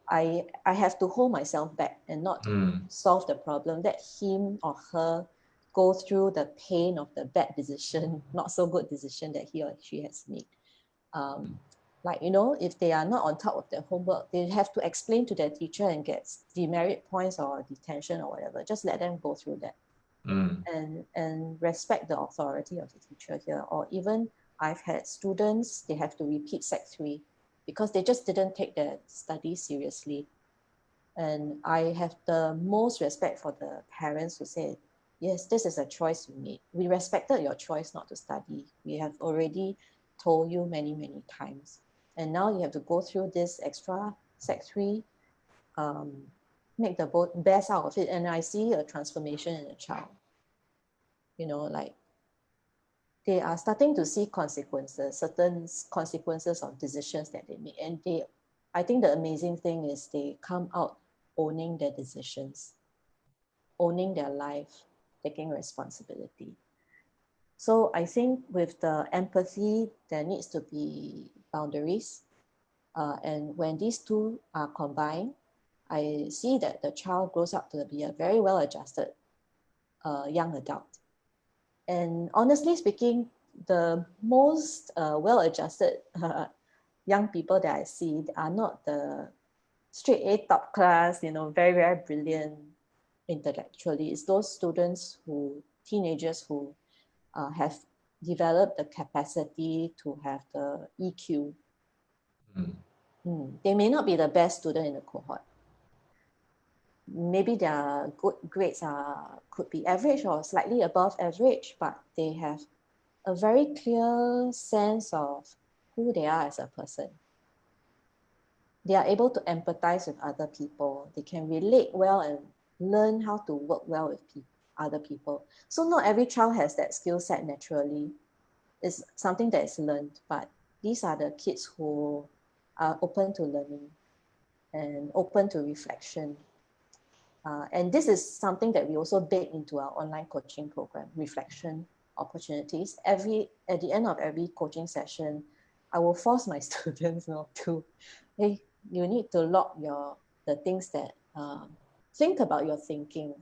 Speaker 2: I have to hold myself back and not solve the problem. Let him or her go through the pain of the bad decision, not so good decision that he or she has made. Like, if they are not on top of their homework, they have to explain to their teacher and get demerit points or detention or whatever. Just let them go through that. And respect the authority of the teacher here. Or even I've had students, they have to repeat Sec 3 because they just didn't take their studies seriously. And I have the most respect for the parents who say, yes, this is a choice you made. We respected your choice not to study. We have already told you many, many times. And now you have to go through this extra Sec 3. make the best out of it, and I see a transformation in the child. You know, like they are starting to see consequences, certain consequences of decisions that they make. And I think the amazing thing is they come out owning their decisions, owning their life, taking responsibility. So I think with the empathy, there needs to be boundaries. And when these two are combined, I see that the child grows up to be a very well-adjusted young adult. And honestly speaking, the most well-adjusted young people that I see are not the straight A top class, you know, very, very brilliant intellectually. It's those students teenagers who have developed the capacity to have the EQ. They may not be the best student in the cohort. Maybe their good grades could be average or slightly above average, but they have a very clear sense of who they are as a person. They are able to empathize with other people. They can relate well and learn how to work well with other people. So not every child has that skill set naturally. It's something that is learned, but these are the kids who are open to learning and open to reflection. And this is something that we also bake into our online coaching program, reflection opportunities. At the end of every coaching session, I will force my students to, hey, you need to log the things that think about your thinking.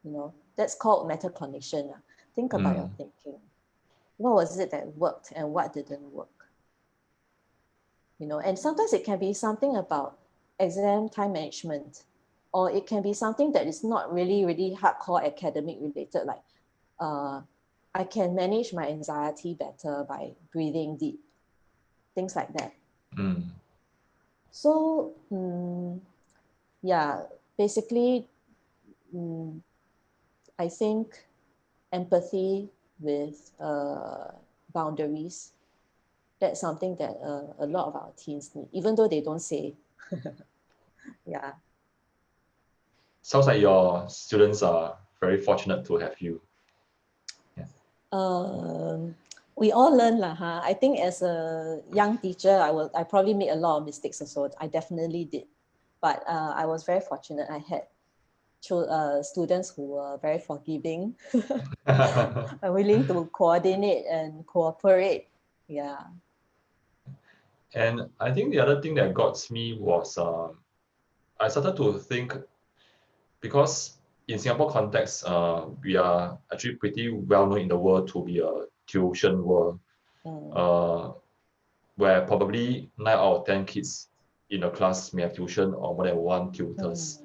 Speaker 2: You know, that's called metacognition. Think about your thinking. What was it that worked and what didn't work? You know, and sometimes it can be something about exam time management, or it can be something that is not really, really hardcore academic related, like I can manage my anxiety better by breathing deep, things like that. So, yeah, basically, I think empathy with boundaries, that's something that a lot of our teens need, even though they don't say. Yeah.
Speaker 1: Sounds like your students are very fortunate to have you. Yeah.
Speaker 2: We all learn lah, huh? I think as a young teacher, I probably made a lot of mistakes also. I definitely did, but I was very fortunate. I had students who were very forgiving, willing to coordinate and cooperate. Yeah.
Speaker 1: And I think the other thing that got me was I started to think, because in Singapore context, we are actually pretty well known in the world to be a tuition world, where probably 9 out of 10 kids in a class may have tuition or more than one tutors.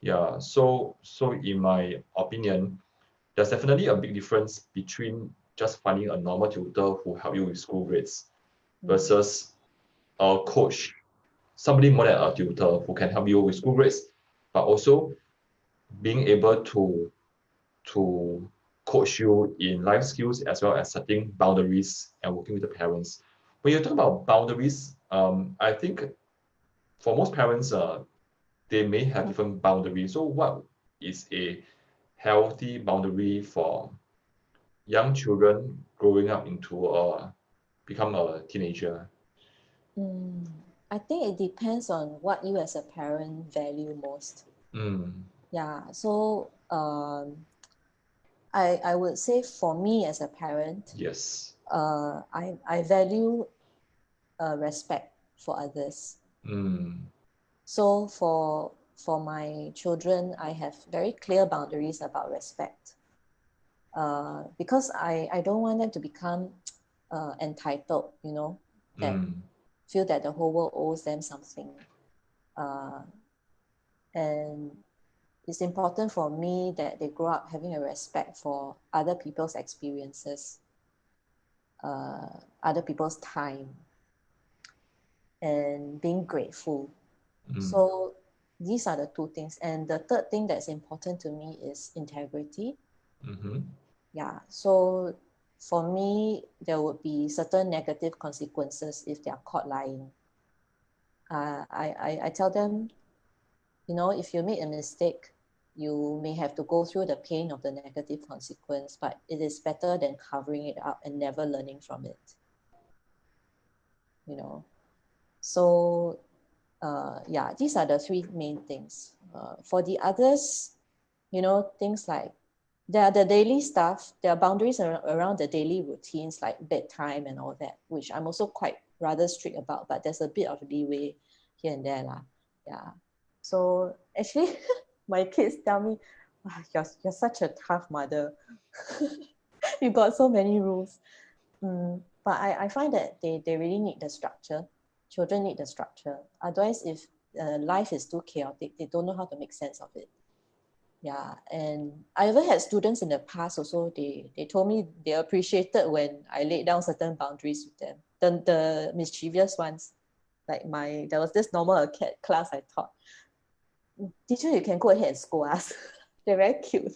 Speaker 1: Yeah, so in my opinion, there's definitely a big difference between just finding a normal tutor who help you with school grades versus a coach, somebody more than a tutor who can help you with school grades, but also being able to coach you in life skills as well as setting boundaries and working with the parents. When you talk about boundaries, I think for most parents, they may have different boundaries. So what is a healthy boundary for young children growing up into become a teenager?
Speaker 2: I think it depends on what you as a parent value most. Yeah, so I would say for me as a parent,
Speaker 1: yes,
Speaker 2: I value respect for others. So for my children, I have very clear boundaries about respect. Because I don't want them to become entitled, you know, and feel that the whole world owes them something. And it's important for me that they grow up having a respect for other people's experiences, other people's time, and being grateful. So these are the two things. And the third thing that's important to me is integrity. Yeah, so for me, there would be certain negative consequences if they are caught lying. I tell them, You know, if you make a mistake, you may have to go through the pain of the negative consequence, but it is better than covering it up and never learning from it. You know, so yeah, these are the three main things. For the others, you know, things like there are the daily stuff, there are boundaries around the daily routines like bedtime and all that, which I'm also quite rather strict about, but there's a bit of leeway here and there lah. Yeah. So actually, my kids tell me, wow, you're such a tough mother. You got so many rules. But I find that they really need the structure. Children need the structure. Otherwise, if life is too chaotic, they don't know how to make sense of it. Yeah, and I ever had students in the past also, they told me they appreciated when I laid down certain boundaries with them. The mischievous ones, like there was this normal acad class I taught. Teacher, you can go ahead and scold us. They're very cute.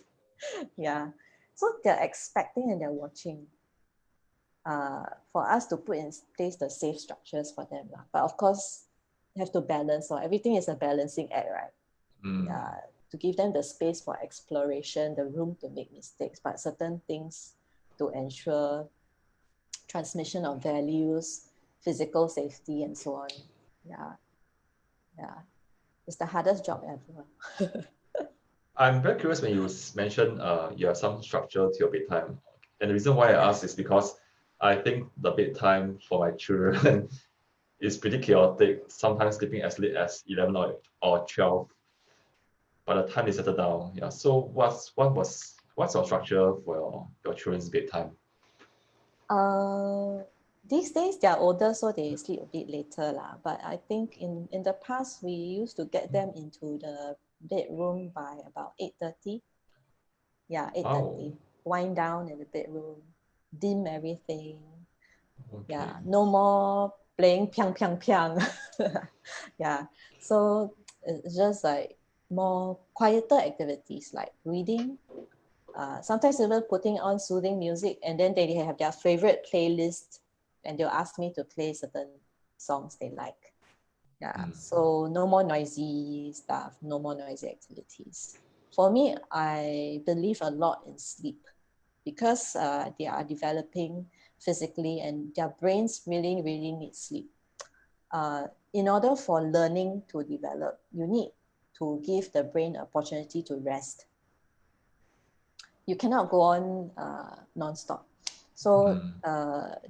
Speaker 2: Yeah. So they're expecting and they're watching for us to put in place the safe structures for them. But of course, you have to balance. So everything is a balancing act, right? Yeah. To give them the space for exploration, the room to make mistakes, but certain things to ensure transmission of values, physical safety, and so on. Yeah. Yeah. It's the hardest job ever.
Speaker 1: I'm very curious when you mentioned you have some structure to your bedtime. And the reason why I ask is because I think the bedtime for my children is pretty chaotic, sometimes sleeping as late as 11 or 12 by the time they settle down. Yeah. So what's your structure for your children's bedtime?
Speaker 2: These days they're older, so they sleep a bit later lah. But I think in the past we used to get them into the bedroom by about 8:30. Yeah, 8:30.
Speaker 1: Wow.
Speaker 2: Wind down in the bedroom, dim everything.
Speaker 1: Okay.
Speaker 2: Yeah, no more playing piang piang piang. Yeah, so it's just like more quieter activities like reading. Sometimes even putting on soothing music, and then they have their favorite playlist, and they'll ask me to play certain songs they like. Yeah, so no more noisy stuff, no more noisy activities. For me, I believe a lot in sleep because they are developing physically and their brains really, really need sleep. In order for learning to develop, you need to give the brain opportunity to rest. You cannot go on non-stop. So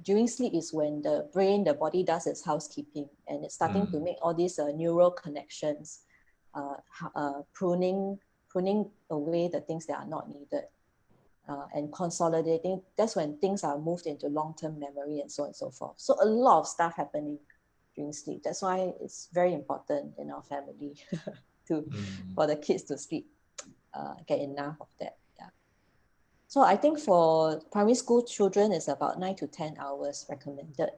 Speaker 2: during sleep is when the brain, the body does its housekeeping and it's starting to make all these neural connections, pruning away the things that are not needed and consolidating. That's when things are moved into long-term memory and so on and so forth. So a lot of stuff happening during sleep. That's why it's very important in our family for the kids to sleep, get enough of that. So I think for primary school children, it's about 9 to 10 hours recommended.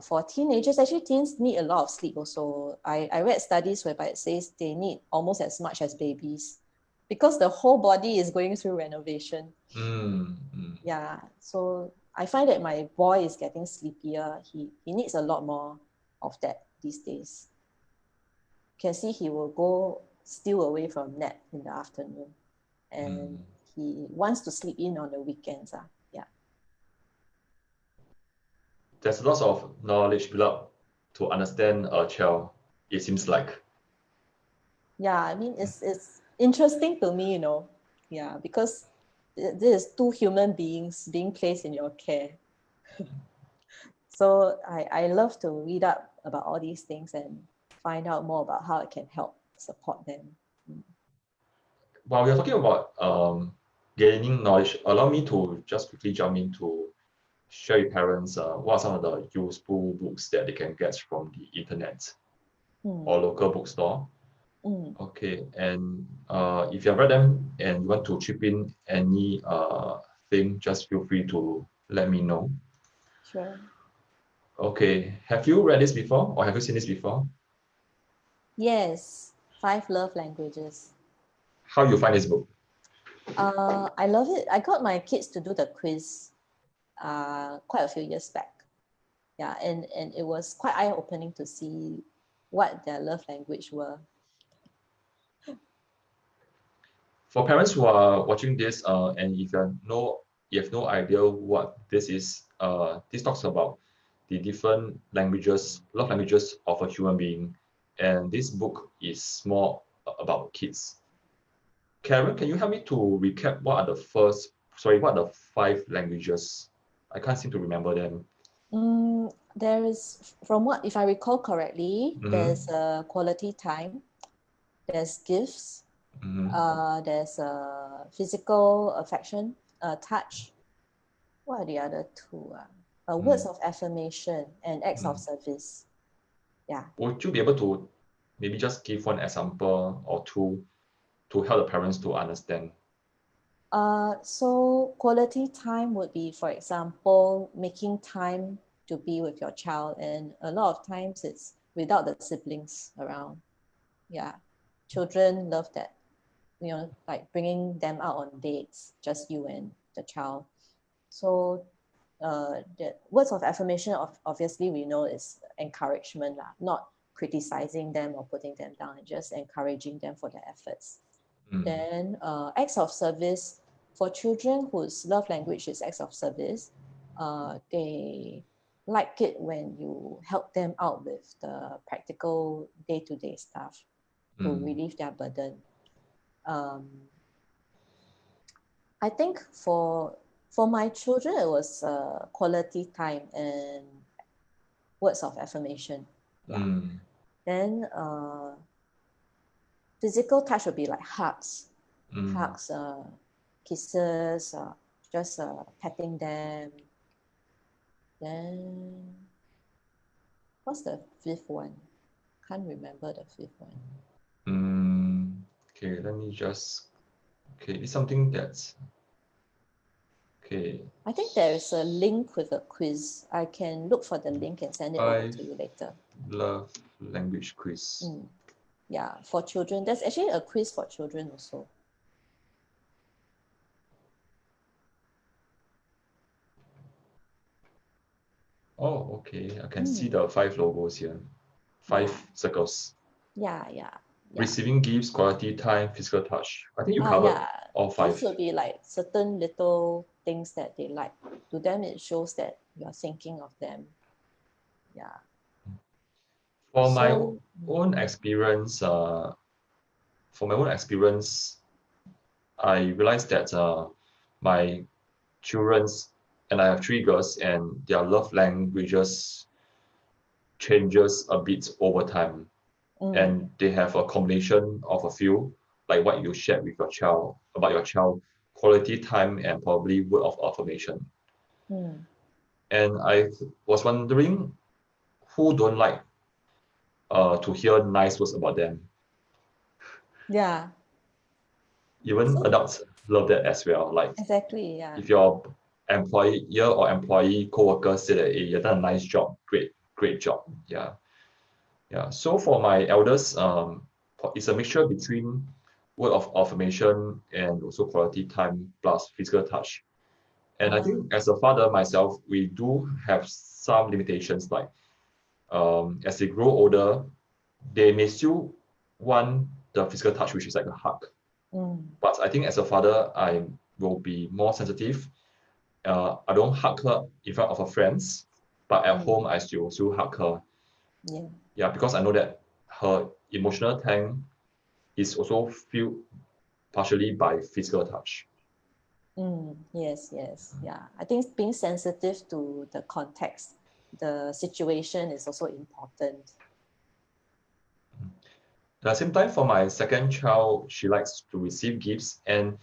Speaker 2: For teenagers, actually teens need a lot of sleep also. I read studies whereby it says they need almost as much as babies because the whole body is going through renovation. Yeah, so I find that my boy is getting sleepier. He needs a lot more of that these days. You can see he will go steal away from nap in the afternoon. And he wants to sleep in on the weekends. Yeah.
Speaker 1: There's lots of knowledge built up to understand a child, it seems like.
Speaker 2: Yeah, I mean, it's interesting to me, yeah, because this is two human beings being placed in your care. So I love to read up about all these things and find out more about how I can help support them.
Speaker 1: While we are talking about gaining knowledge, allow me to just quickly jump in to share with parents what are some of the useful books that they can get from the internet or local bookstore. Okay, and if you have read them and you want to chip in any thing, just feel free to let me know.
Speaker 2: Sure.
Speaker 1: Okay, have you read this before or have you seen this before?
Speaker 2: Yes, 5 Love Languages.
Speaker 1: How you find this book?
Speaker 2: I love it. I got my kids to do the quiz quite a few years back. Yeah, and it was quite eye-opening to see what their love language were.
Speaker 1: For parents who are watching this, and if you have no idea what this is, this talks about the different languages, love languages of a human being, and this book is more about kids. Karen, can you help me to recap what are the 5 languages? I can't seem to remember them.
Speaker 2: There is, from what, if I recall correctly, there's quality time, there's gifts, there's physical affection, touch. What are the other 2? Words of affirmation and acts of service. Yeah.
Speaker 1: Would you be able to maybe just give one example or 2 to help the parents to understand?
Speaker 2: So quality time would be, for example, making time to be with your child, and a lot of times it's without the siblings around. Yeah, children love that, like bringing them out on dates, just you and the child. So the words of affirmation, obviously we know is encouragement, not criticizing them or putting them down, just encouraging them for their efforts. Then acts of service, for children whose love language is acts of service, they like it when you help them out with the practical day-to-day stuff to relieve their burden. I think for my children, it was quality time and words of affirmation. Yeah. Then physical touch would be like hugs, kisses, just petting them. Then what's the 5th one? Can't remember the 5th one.
Speaker 1: Okay, let me just. Okay, it's something that's. Okay.
Speaker 2: I think there is a link with a quiz. I can look for the link and send it over to you later.
Speaker 1: Love language quiz.
Speaker 2: Yeah, for children. There's actually a quiz for children also.
Speaker 1: Oh, okay. I can see the 5 logos here. 5 circles.
Speaker 2: Yeah.
Speaker 1: Receiving gifts, quality time, physical touch. I think you covered all 5.
Speaker 2: Those will be like certain little things that they like. To them, it shows that you're thinking of them. Yeah.
Speaker 1: For my own experience, I realized that my children's, and I have 3 girls, and their love languages changes a bit over time. And they have a combination of a few, like what you shared with your child, about your child, quality time and probably word of affirmation. And I was wondering who don't like to hear nice words about them.
Speaker 2: Yeah.
Speaker 1: Even adults love that as well. Like
Speaker 2: exactly, yeah.
Speaker 1: If your employer or employee co-worker say that, hey, you've done a nice job, great job. Yeah. So for my elders, it's a mixture between word of affirmation and also quality time plus physical touch. And I think as a father myself, we do have some limitations, like as they grow older, they may still want the physical touch, which is like a hug. But I think as a father, I will be more sensitive. I don't hug her in front of her friends, but at home I still hug her. Yeah, because I know that her emotional tank is also filled partially by physical touch.
Speaker 2: Yes, yeah. I think being sensitive to the context, the situation is also important.
Speaker 1: At the same time, for my second child, she likes to receive gifts. And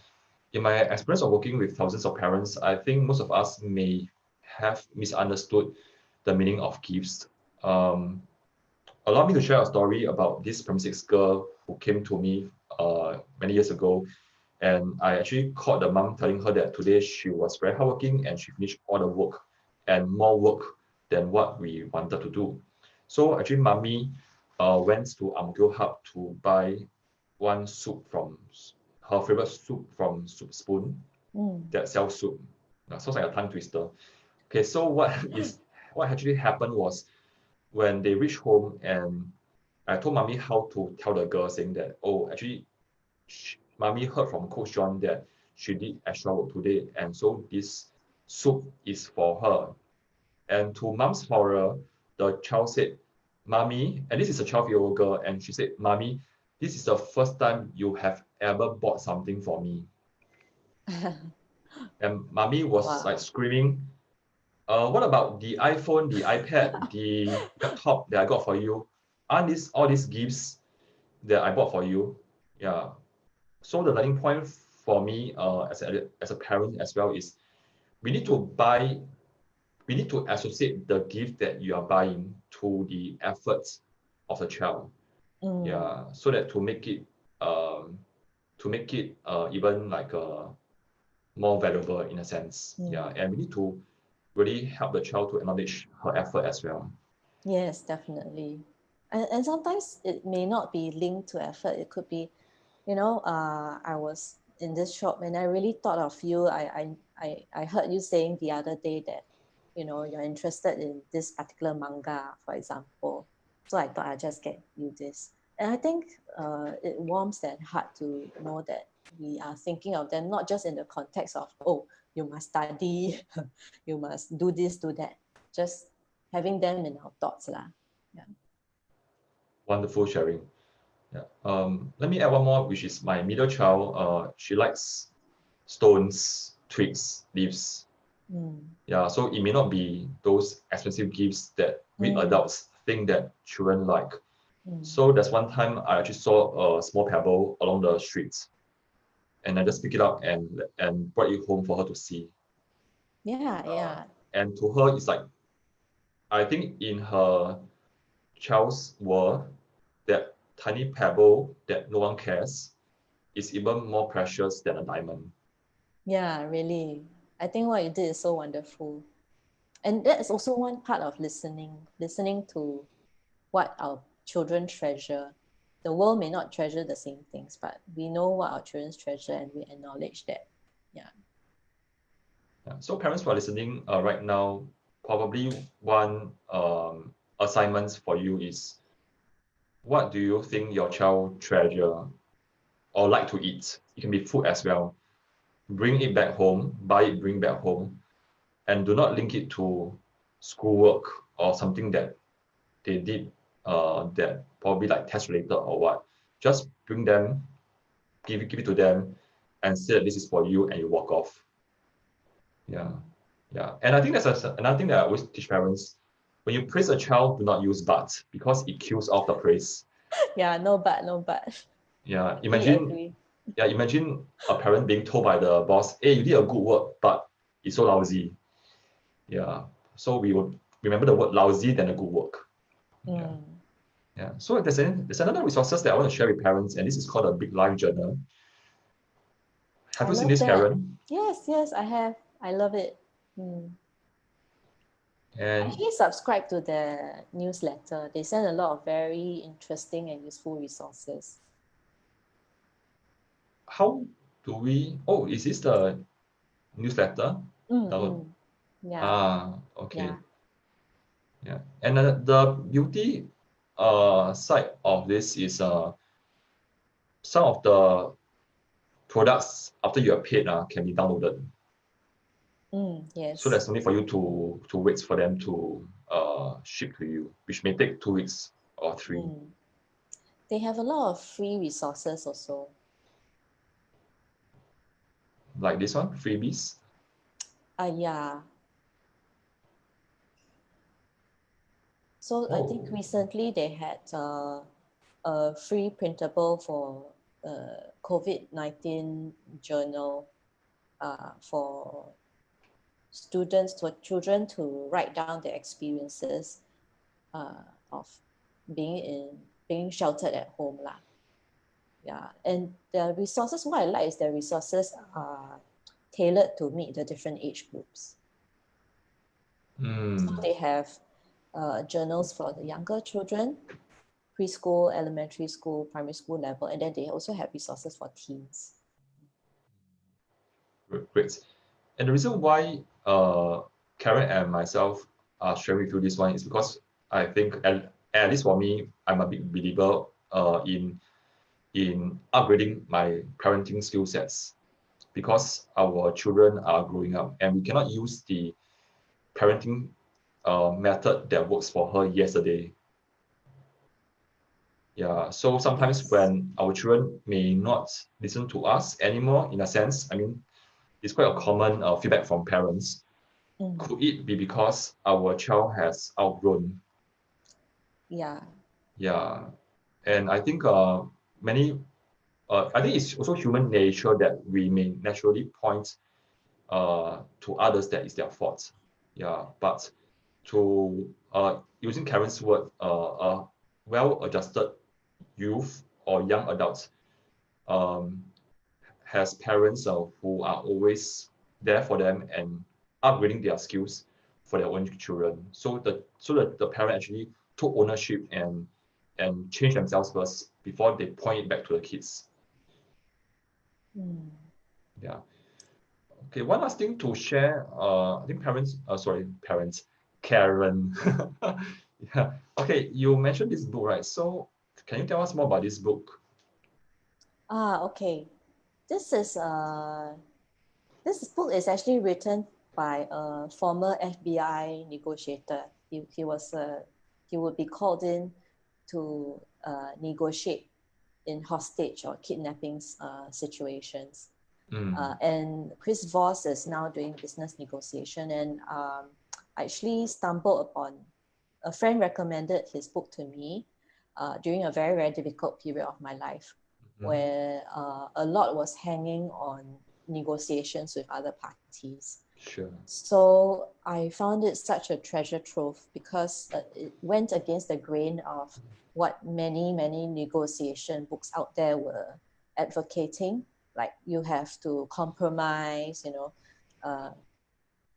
Speaker 1: in my experience of working with thousands of parents, I think most of us may have misunderstood the meaning of gifts. Allow me to share a story about this primary 6 girl who came to me many years ago. And I actually called the mom telling her that today she was very hardworking and she finished all the work and more work than what we wanted to do. So actually mommy went to Ang Mo Kio Hub to buy one soup from her favorite soup from Soup Spoon that sells soup. Sounds like a tongue twister. Okay, so what actually happened was when they reached home and I told mommy how to tell the girl, saying that, oh, actually Mommy heard from Coach John that she did extra work today, and so this soup is for her. And to Mom's horror, the child said, Mommy, and this is a 12-year-old girl, and she said, Mommy, this is the first time you have ever bought something for me. And Mommy was like screaming, what about the iPhone, the iPad, the laptop that I got for you? Aren't these all these gifts that I bought for you? Yeah. So the learning point for me as a parent as well is we need to associate the gift that you are buying to the efforts of the child. Yeah. So that to make it even like more valuable in a sense. Yeah. And we need to really help the child to acknowledge her effort as well.
Speaker 2: Yes, definitely. And sometimes it may not be linked to effort. It could be, I was in this shop and I really thought of you. I heard you saying the other day that, you're interested in this particular manga, for example. So I thought I'd just get you this. And I think it warms their heart to know that we are thinking of them, not just in the context of, oh, you must study, you must do this, do that. Just having them in our thoughts. Yeah.
Speaker 1: Wonderful sharing. Yeah. Let me add one more, which is my middle child. She likes stones, twigs, leaves. Yeah, so it may not be those expensive gifts that we adults think that children like. So there's one time I actually saw a small pebble along the streets, and I just picked it up and brought it home for her to see.
Speaker 2: Yeah.
Speaker 1: And to her, it's like, I think in her child's world, that tiny pebble that no one cares is even more precious than a diamond.
Speaker 2: Yeah, really. I think what you did is so wonderful. And that is also one part of listening to what our children treasure. The world may not treasure the same things, but we know what our children treasure and we acknowledge that. Yeah.
Speaker 1: So parents who are listening right now, probably one assignment for you is, what do you think your child treasure or like to eat? It can be food as well. Bring it back home, buy it, bring back home, and do not link it to schoolwork or something that they did that probably like test related or what. Just bring them, give it to them, and say that this is for you, and you walk off. Yeah. And I think that's another thing that I always teach parents. When you praise a child, do not use but, because it kills off the praise.
Speaker 2: Yeah, no but.
Speaker 1: Yeah, imagine a parent being told by the boss, hey, you did a good work, but it's so lousy. Yeah, so we would remember the word lousy than a good work. Yeah. So there's another resources that I want to share with parents, and this is called a Big Life Journal. Have you seen this, Karen?
Speaker 2: Yes, I have. I love it. And I actually subscribe to the newsletter. They send a lot of very interesting and useful resources.
Speaker 1: How do we? Oh, is this the newsletter?
Speaker 2: Yeah.
Speaker 1: Okay. Yeah. And the beauty side of this is some of the products after you are paid can be downloaded.
Speaker 2: Yes.
Speaker 1: So there's no need for you to wait for them to ship to you, which may take 2 weeks or 3.
Speaker 2: They have a lot of free resources also.
Speaker 1: Like this one, freebies?
Speaker 2: Yeah. So I think recently they had a free printable for COVID-19 journal for students, for children to write down their experiences of being sheltered at home lah. Yeah, and the resources, what I like is the resources are tailored to meet the different age groups. So they have journals for the younger children, preschool, elementary school, primary school level, and then they also have resources for teens.
Speaker 1: Great. And the reason why Karen and myself are sharing with you this one is because I think, at least for me, I'm a big believer in in upgrading my parenting skill sets, because our children are growing up and we cannot use the parenting method that works for her yesterday. Yeah, so sometimes
Speaker 2: Yes.
Speaker 1: when our children may not listen to us anymore, in a sense, I mean, it's quite a common feedback from parents.
Speaker 2: Mm.
Speaker 1: Could it be because our child has outgrown?
Speaker 2: Yeah.
Speaker 1: Yeah, and I think I think it's also human nature that we may naturally point to others that is their fault. Yeah, but to using Karen's word, a well-adjusted youth or young adults um, has parents who are always there for them and upgrading their skills for their own children. So the parent actually took ownership and changed themselves first before they point it back to the kids.
Speaker 2: Mm.
Speaker 1: Yeah. Okay, one last thing to share. I think parents, Karen. Yeah. Okay, you mentioned this book, right? So can you tell us more about this book?
Speaker 2: Okay. This is this book is actually written by a former FBI negotiator. He was he would be called in to negotiate in hostage or kidnapping situations.
Speaker 1: Mm,
Speaker 2: And Chris Voss is now doing business negotiation. And I actually stumbled upon a friend recommended his book to me during a very, very difficult period of my life,
Speaker 1: mhm,
Speaker 2: where a lot was hanging on negotiations with other parties.
Speaker 1: sure.
Speaker 2: So I found it such a treasure trove because it went against the grain of what many, many negotiation books out there were advocating. Like you have to compromise, uh,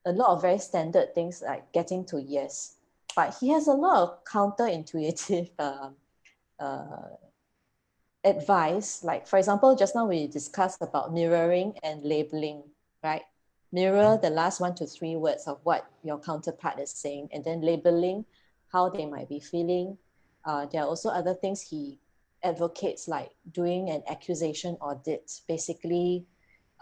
Speaker 2: a lot of very standard things like getting to yes. But he has a lot of counterintuitive uh, advice. Like, for example, just now we discussed about mirroring and labeling, right? Mirror the last 1 to 3 words of what your counterpart is saying, and then labeling how they might be feeling. There are also other things he advocates, like doing an accusation audit, basically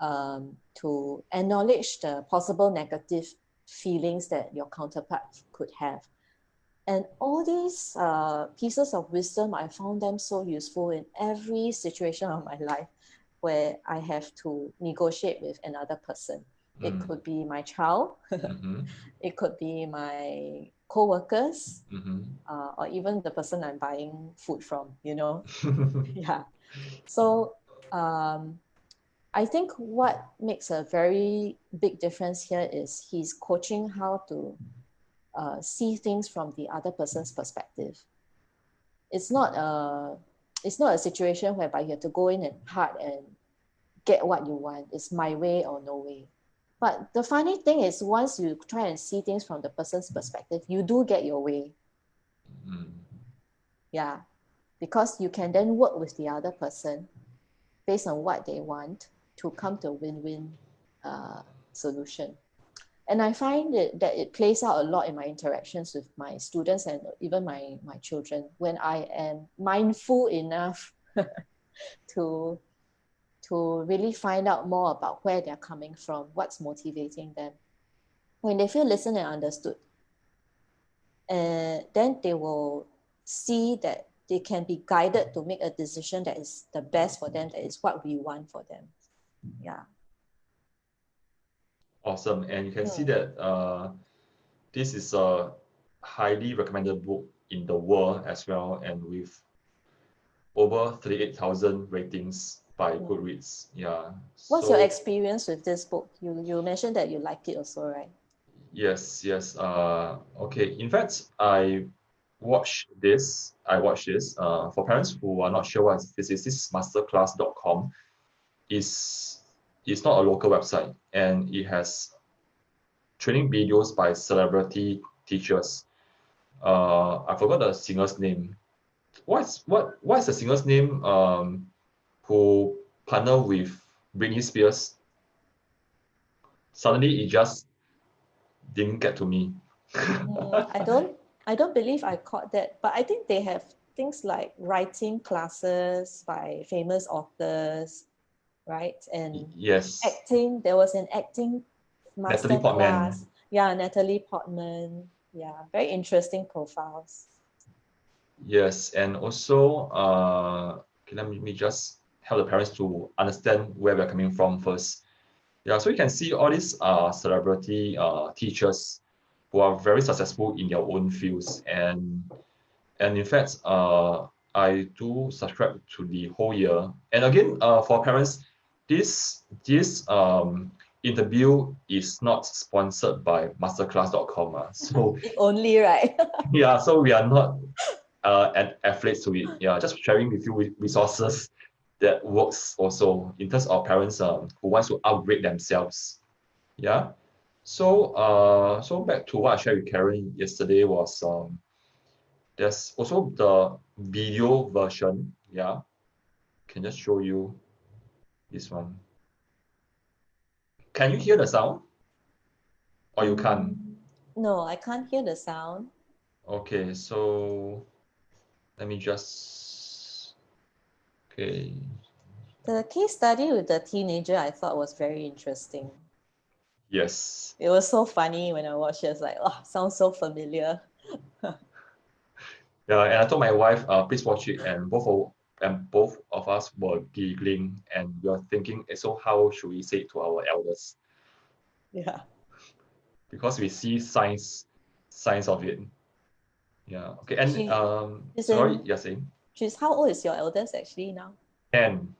Speaker 2: to acknowledge the possible negative feelings that your counterpart could have. And all these pieces of wisdom, I found them so useful in every situation of my life where I have to negotiate with another person. It
Speaker 1: Mm,
Speaker 2: could be my child,
Speaker 1: mm-hmm,
Speaker 2: it could be my co-workers, or even the person I'm buying food from,
Speaker 1: mm-hmm.
Speaker 2: Yeah. So um, I think what makes a very big difference here is he's coaching how to see things from the other person's perspective. It's not a it's not a situation whereby you have to go in and hard and get what you want. It's my way or no way. But the funny thing is, once you try and see things from the person's perspective, you do get your way.
Speaker 1: Mm.
Speaker 2: Yeah, because you can then work with the other person based on what they want to come to a win-win solution. And I find that it plays out a lot in my interactions with my students and even my children when I am mindful enough to really find out more about where they're coming from, what's motivating them. When they feel listened and understood, then they will see that they can be guided to make a decision that is the best for them, that is what we want for them. Yeah.
Speaker 1: Awesome. And you can see
Speaker 2: Mm.
Speaker 1: that this is a highly recommended book in the world as well, and with over 38,000 ratings by
Speaker 2: Mm.
Speaker 1: Goodreads. Yeah.
Speaker 2: What's your
Speaker 1: So
Speaker 2: experience with this book? You mentioned that you like it also, right?
Speaker 1: yes, yes. Okay. In fact, I watched this. For parents who are not sure what this is masterclass.com. Is not a local website, and it has training videos by celebrity teachers. I forgot the singer's name. What is the singer's name? Who partner with Britney Spears? Suddenly, it just didn't get to me.
Speaker 2: I don't believe I caught that, but I think they have things like writing classes by famous authors, right? And
Speaker 1: Yes,
Speaker 2: acting, there was an acting master
Speaker 1: Natalie Portman.
Speaker 2: class. Yeah, Natalie Portman. Yeah, very interesting profiles.
Speaker 1: Yes, and also, okay, let me just help the parents to understand where we're coming from first. Yeah, so you can see all these celebrity teachers who are very successful in their own fields, and in fact, I do subscribe to the whole year. And again, for parents, this interview is not sponsored by masterclass.com. So
Speaker 2: If only, right?
Speaker 1: yeah, so we are not an affiliate to it. Yeah, just sharing with you resources that works also in terms of parents who wants to upgrade themselves. Yeah. So back to what I shared with Karen yesterday was there's also the video version. Yeah, can just show you this one. Can you hear the sound? Or you can't?
Speaker 2: No, I can't hear the sound.
Speaker 1: Okay, so let me just okay.
Speaker 2: The case study with the teenager I thought was very interesting.
Speaker 1: Yes.
Speaker 2: It was so funny when I watched it. I was like, oh, sounds so familiar.
Speaker 1: Yeah, and I told my wife, please watch it, and both of us were giggling, and we were thinking, so how should we say it to our elders?
Speaker 2: Yeah.
Speaker 1: Because we see signs of it. Yeah. Okay. And sorry, you're saying
Speaker 2: How old is your eldest actually now?
Speaker 1: 10.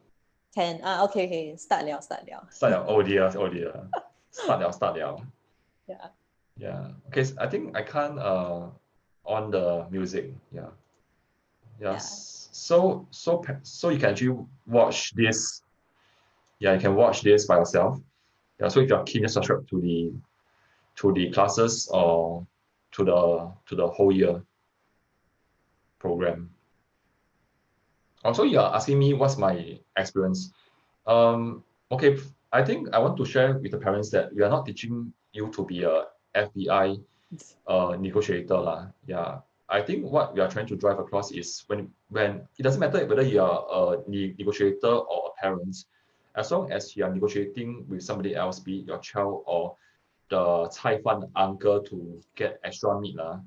Speaker 2: 10. Ah, okay, okay. Start liao, start liao.
Speaker 1: Start liao. Oh dear, oh dear. Start liao.
Speaker 2: Yeah.
Speaker 1: Yeah. Okay. So I think I can't on the music. Yeah.
Speaker 2: Yeah.
Speaker 1: So you can actually watch this. Yeah, you can watch this by yourself. Yeah. So if you're keen, just subscribe to the classes or to the whole year program. Also, you are asking me what's my experience. Okay, I think I want to share with the parents that we are not teaching you to be a FBI negotiator lah. Yeah, I think what we are trying to drive across is when it doesn't matter whether you are a negotiator or a parent, as long as you are negotiating with somebody else, be it your child or the cai fan uncle to get extra meat lah,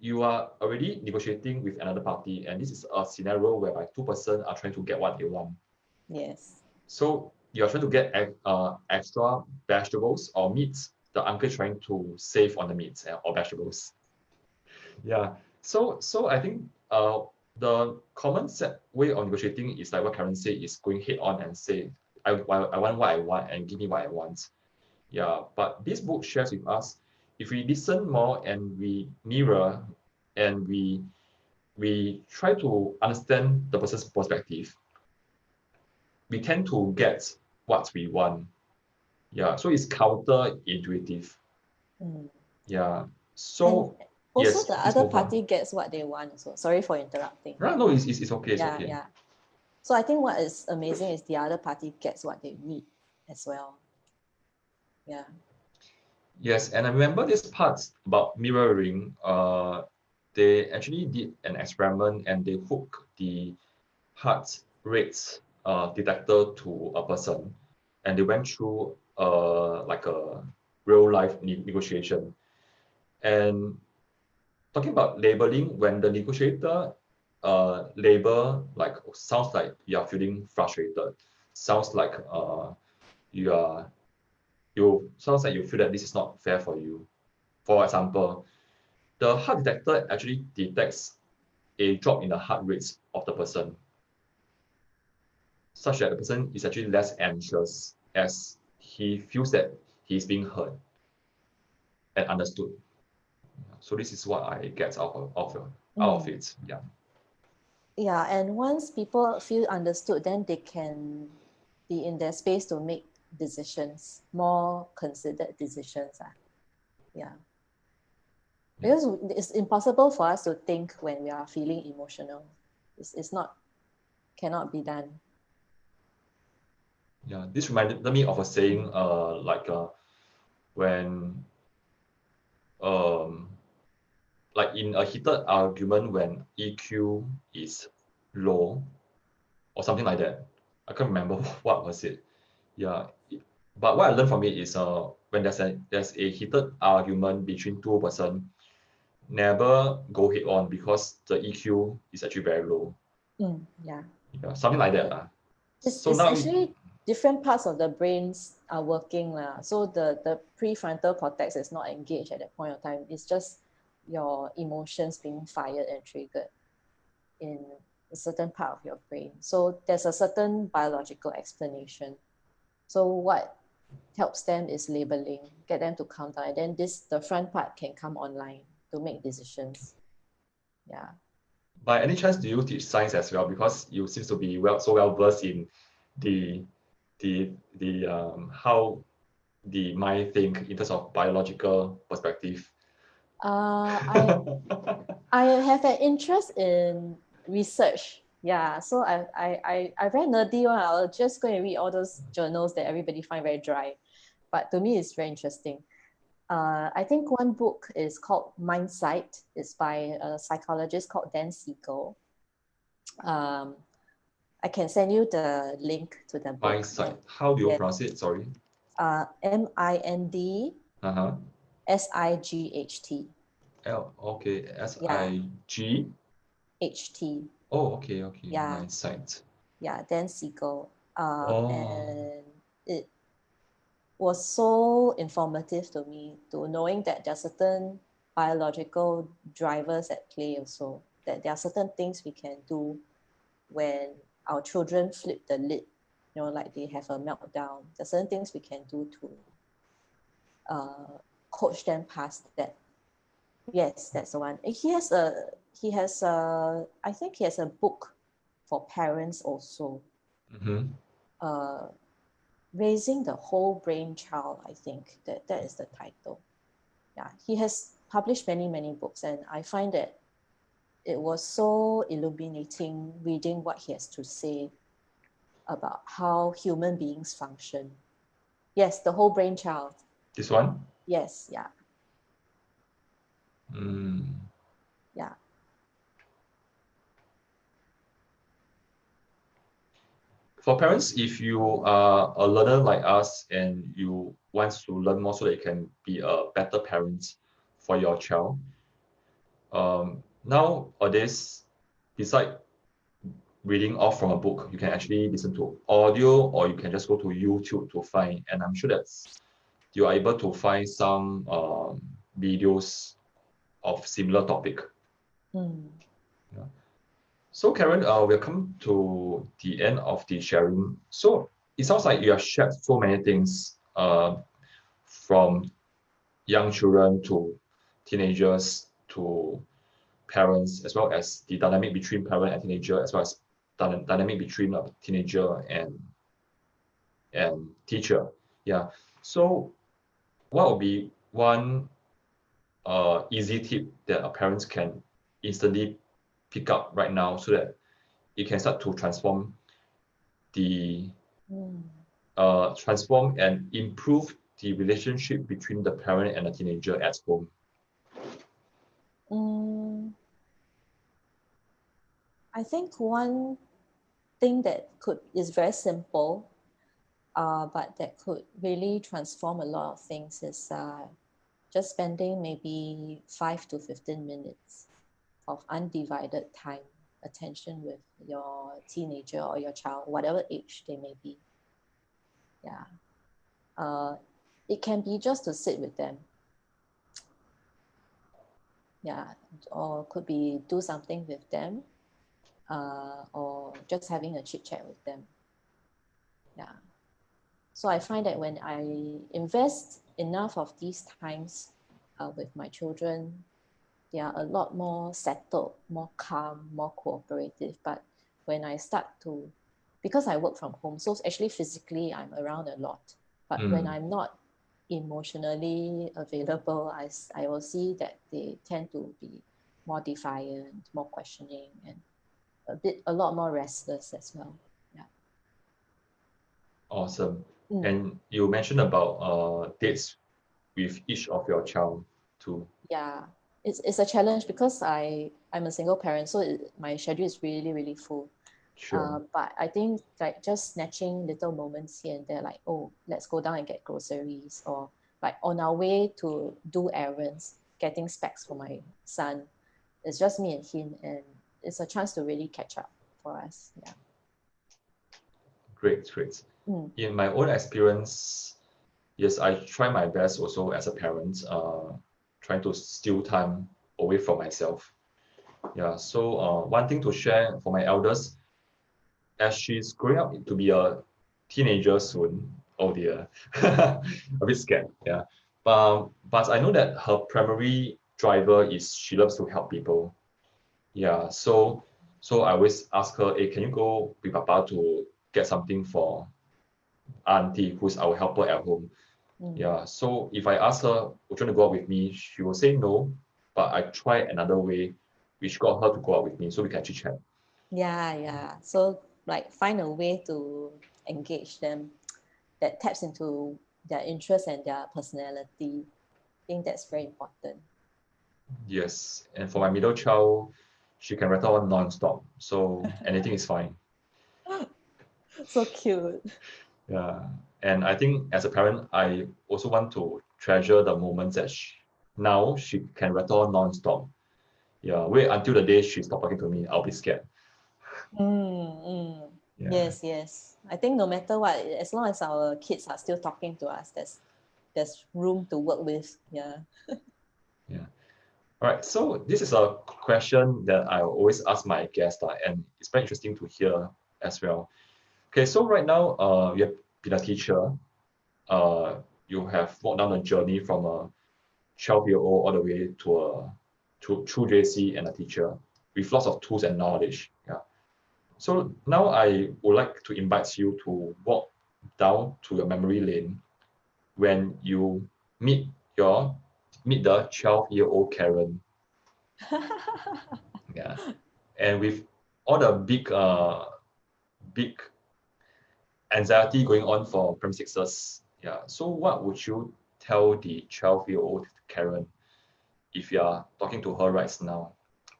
Speaker 1: you are already negotiating with another party, and this is a scenario whereby two persons are trying to get what they want.
Speaker 2: Yes.
Speaker 1: So you're trying to get extra vegetables or meats. The uncle is trying to save on the meats or vegetables. Yeah. So I think the common set way of negotiating is like what Karen said, is going head on and say, I want what I want and give me what I want. Yeah. But this book shares with us, if we listen more and we mirror and we try to understand the person's perspective, we tend to get what we want. Yeah, so it's counterintuitive. Yeah. So
Speaker 2: and also
Speaker 1: yes,
Speaker 2: the
Speaker 1: please
Speaker 2: other
Speaker 1: move on.
Speaker 2: party gets what they want. So sorry for interrupting.
Speaker 1: Right, no, it's okay. It's
Speaker 2: Yeah,
Speaker 1: okay.
Speaker 2: yeah. So I think what is amazing is the other party gets what they need as well. Yeah.
Speaker 1: Yes, and I remember this part about mirroring. They actually did an experiment and they hooked the heart rate detector to a person, and they went through like a real life negotiation. And talking about labeling, when the negotiator label like sounds like you are feeling frustrated, sounds like you sounds like you feel that this is not fair for you. For example, the heart detector actually detects a drop in the heart rates of the person, such that the person is actually less anxious as he feels that he's being heard and understood. So this is what I get out of it. Yeah.
Speaker 2: Yeah, and once people feel understood, then they can be in their space to make decisions, more considered decisions. Yeah. Because it's impossible for us to think when we are feeling emotional. It's not, cannot be done.
Speaker 1: Yeah, this reminded me of a saying, when like in a heated argument when EQ is low or something like that. I can't remember what was it. Yeah, but what I learned from it is when there's a heated argument between two person, never go head on because the EQ is actually very low.
Speaker 2: Yeah.
Speaker 1: Yeah, something like that. So
Speaker 2: It's
Speaker 1: now
Speaker 2: actually different parts of the brains are working. So the prefrontal cortex is not engaged at that point of time. It's just your emotions being fired and triggered in a certain part of your brain. So there's a certain biological explanation. So what helps them is labeling, get them to calm down, and then the front part can come online to make decisions. Yeah.
Speaker 1: by any chance, do you teach science as well? Because you seem to be so well versed in the how the mind think in terms of biological perspective.
Speaker 2: I I have an interest in research. Yeah, so I very nerdy one. I'll just go and read all those journals that everybody find very dry, but to me it's very interesting. I think one book is called Mindsight. It's by a psychologist called Dan Siegel. I can send you the link to the book.
Speaker 1: Mindsight. How do you
Speaker 2: Yeah.
Speaker 1: pronounce it? Sorry.
Speaker 2: MIND
Speaker 1: Uh-huh.
Speaker 2: SIGHT.
Speaker 1: Okay.
Speaker 2: Yeah.
Speaker 1: SIG.
Speaker 2: HT.
Speaker 1: Oh, okay.
Speaker 2: Yeah.
Speaker 1: Mindsight.
Speaker 2: Yeah, Dan Siegel.
Speaker 1: Oh.
Speaker 2: And it was so informative to me, to knowing that there are certain biological drivers at play also, that there are certain things we can do when our children flip the lid, like they have a meltdown. There are certain things we can do to coach them past that. Yes, that's the one. I think he has a book for parents also.
Speaker 1: Mm-hmm.
Speaker 2: Raising the Whole Brain Child, I think that is the title. Yeah, he has published many books, and I find that it was so illuminating reading what he has to say about how human beings function. Yes, The Whole Brain Child.
Speaker 1: This one?
Speaker 2: Yes, yeah. Yeah.
Speaker 1: For parents, if you are a learner like us and you want to learn more so that you can be a better parent for your child, nowadays, beside reading off from a book, you can actually listen to audio or you can just go to YouTube to find. And I'm sure that you are able to find some videos of similar topic. Yeah. So Karen, we'll come to the end of the sharing. So it sounds like you have shared so many things from young children to teenagers to parents, as well as the dynamic between parent and teenager, as well as dynamic between a teenager and teacher. Yeah. So what would be one easy tip that a parent can instantly pick up right now so that it can start to transform and improve the relationship between the parent and the teenager at home?
Speaker 2: I think one thing that is very simple, but that could really transform a lot of things is just spending maybe 5 to 15 minutes of undivided time, attention with your teenager or your child, whatever age they may be. Yeah. It can be just to sit with them. Yeah. Or could be do something with them, or just having a chit chat with them. Yeah. So I find that when I invest enough of these times with my children, they are a lot more settled, more calm, more cooperative. But when I start to, because I work from home, so actually physically I'm around a lot. But when I'm not emotionally available, I will see that they tend to be more defiant, more questioning, and a lot more restless as well. Yeah.
Speaker 1: Awesome. And you mentioned about dates with each of your child too.
Speaker 2: Yeah. it's a challenge because I'm a single parent, so my schedule is really, really full.
Speaker 1: Sure.
Speaker 2: But I think like just snatching little moments here and there, like, oh, let's go down and get groceries, or like on our way to do errands, getting specs for my son. It's just me and him, and it's a chance to really catch up for us. Yeah.
Speaker 1: Great, great.
Speaker 2: Mm.
Speaker 1: In my own experience, yes, I try my best also as a parent, trying to steal time away from myself. Yeah, so one thing to share for my eldest, as she's growing up to be a teenager soon, oh dear, a bit scared, yeah. But I know that her primary driver is she loves to help people. Yeah, so I always ask her, hey, can you go with Papa to get something for auntie who's our helper at home?
Speaker 2: Mm.
Speaker 1: Yeah, so if I ask her, would you want to go out with me? She will say no, but I try another way, which got her to go out with me so we can chit chat.
Speaker 2: Yeah, yeah. So like find a way to engage them that taps into their interest and their personality. I think that's very important.
Speaker 1: Yes, and for my middle child, she can rattle on non-stop, so anything is fine.
Speaker 2: So cute.
Speaker 1: Yeah, and I think as a parent, I also want to treasure the moments that now she can rattle on non-stop. Yeah, wait until the day she stopped talking to me, I'll be scared.
Speaker 2: Mm, mm.
Speaker 1: Yeah,
Speaker 2: Yes, yes. I think no matter what, as long as our kids are still talking to us, there's room to work with. Yeah.
Speaker 1: yeah. All right, so this is a question that I always ask my guests, and it's very interesting to hear as well. Okay, so right now, you have been a teacher. You have walked down a journey from a 12-year-old all the way to through JC and a teacher with lots of tools and knowledge. Yeah. So now I would like to invite you to walk down to your memory lane when you meet your meet the 12-year-old Karen. Yeah. And with all the big anxiety going on for Prem Sixers. Yeah. So what would you tell the 12-year-old Karen if you are talking to her right now,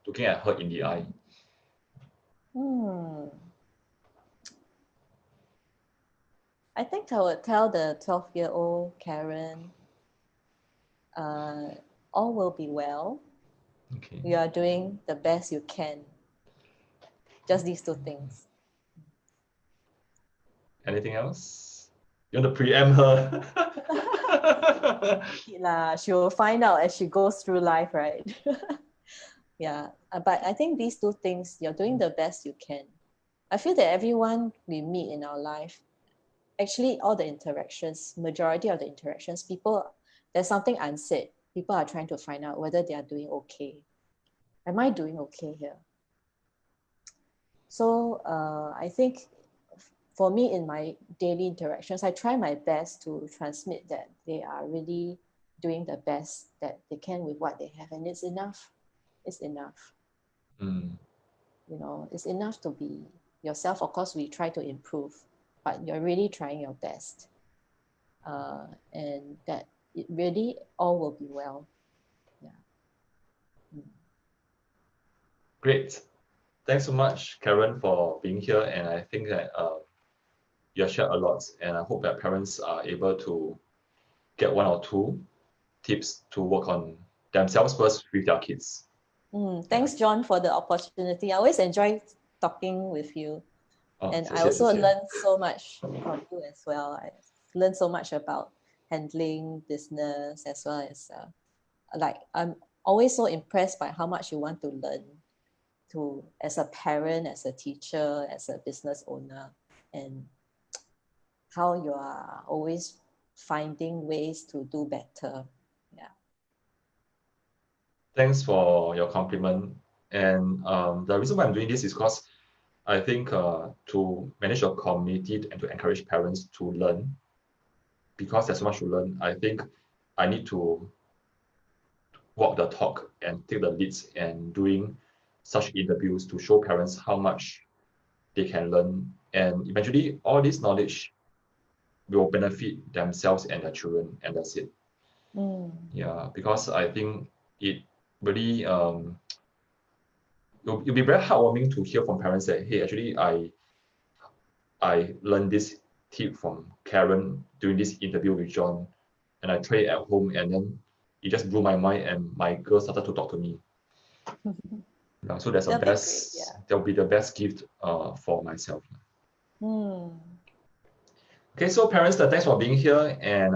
Speaker 1: looking at her in the eye?
Speaker 2: Hmm. I think I would tell the 12-year-old Karen, uh, all will be well.
Speaker 1: Okay.
Speaker 2: You are doing the best you can. Just these two things.
Speaker 1: Anything else? You want to preempt her?
Speaker 2: She will find out as she goes through life, right? Yeah. But I think these two things, you're doing the best you can. I feel that everyone we meet in our life, actually all the interactions, majority of the interactions, people, there's something unsaid. People are trying to find out whether they are doing okay. Am I doing okay here? So I think for me in my daily interactions, I try my best to transmit that they are really doing the best that they can with what they have, and it's enough. It's enough.
Speaker 1: Mm,
Speaker 2: It's enough to be yourself. Of course, we try to improve, but you're really trying your best, and that it really all will be well. Yeah. Mm.
Speaker 1: great. Thanks so much, Karen, for being here. And I think that you have shared a lot. And I hope that parents are able to get one or two tips to work on themselves first with their kids. Yeah.
Speaker 2: Thanks, John, for the opportunity. I always enjoy talking with you.
Speaker 1: Oh,
Speaker 2: And I
Speaker 1: 谢谢,
Speaker 2: also
Speaker 1: 谢谢.
Speaker 2: learned so much from you as well. I learned so much about handling business as well as like I'm always so impressed by how much you want to learn to as a parent, as a teacher, as a business owner, and how you are always finding ways to do better. Yeah.
Speaker 1: Thanks for your compliment. And the reason why I'm doing this is because I think to manage a community and to encourage parents to learn, because there's so much to learn, I think I need to walk the talk and take the leads and doing such interviews to show parents how much they can learn. And eventually, all this knowledge will benefit themselves and their children, and that's it.
Speaker 2: Mm.
Speaker 1: Yeah, because I think it really it'll be very heartwarming to hear from parents that, hey, actually I learned this tip from Karen during this interview with John, and I tried it at home, and then it just blew my mind, and my girl started to talk to me. Yeah, so that's
Speaker 2: That'll be great, yeah.
Speaker 1: that'll be the best gift for myself.
Speaker 2: Hmm.
Speaker 1: Okay, so parents, thanks for being here, and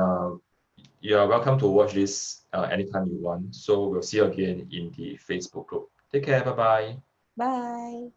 Speaker 1: you are welcome to watch this anytime you want. So we'll see you again in the Facebook group. Take care, bye-bye.
Speaker 2: Bye.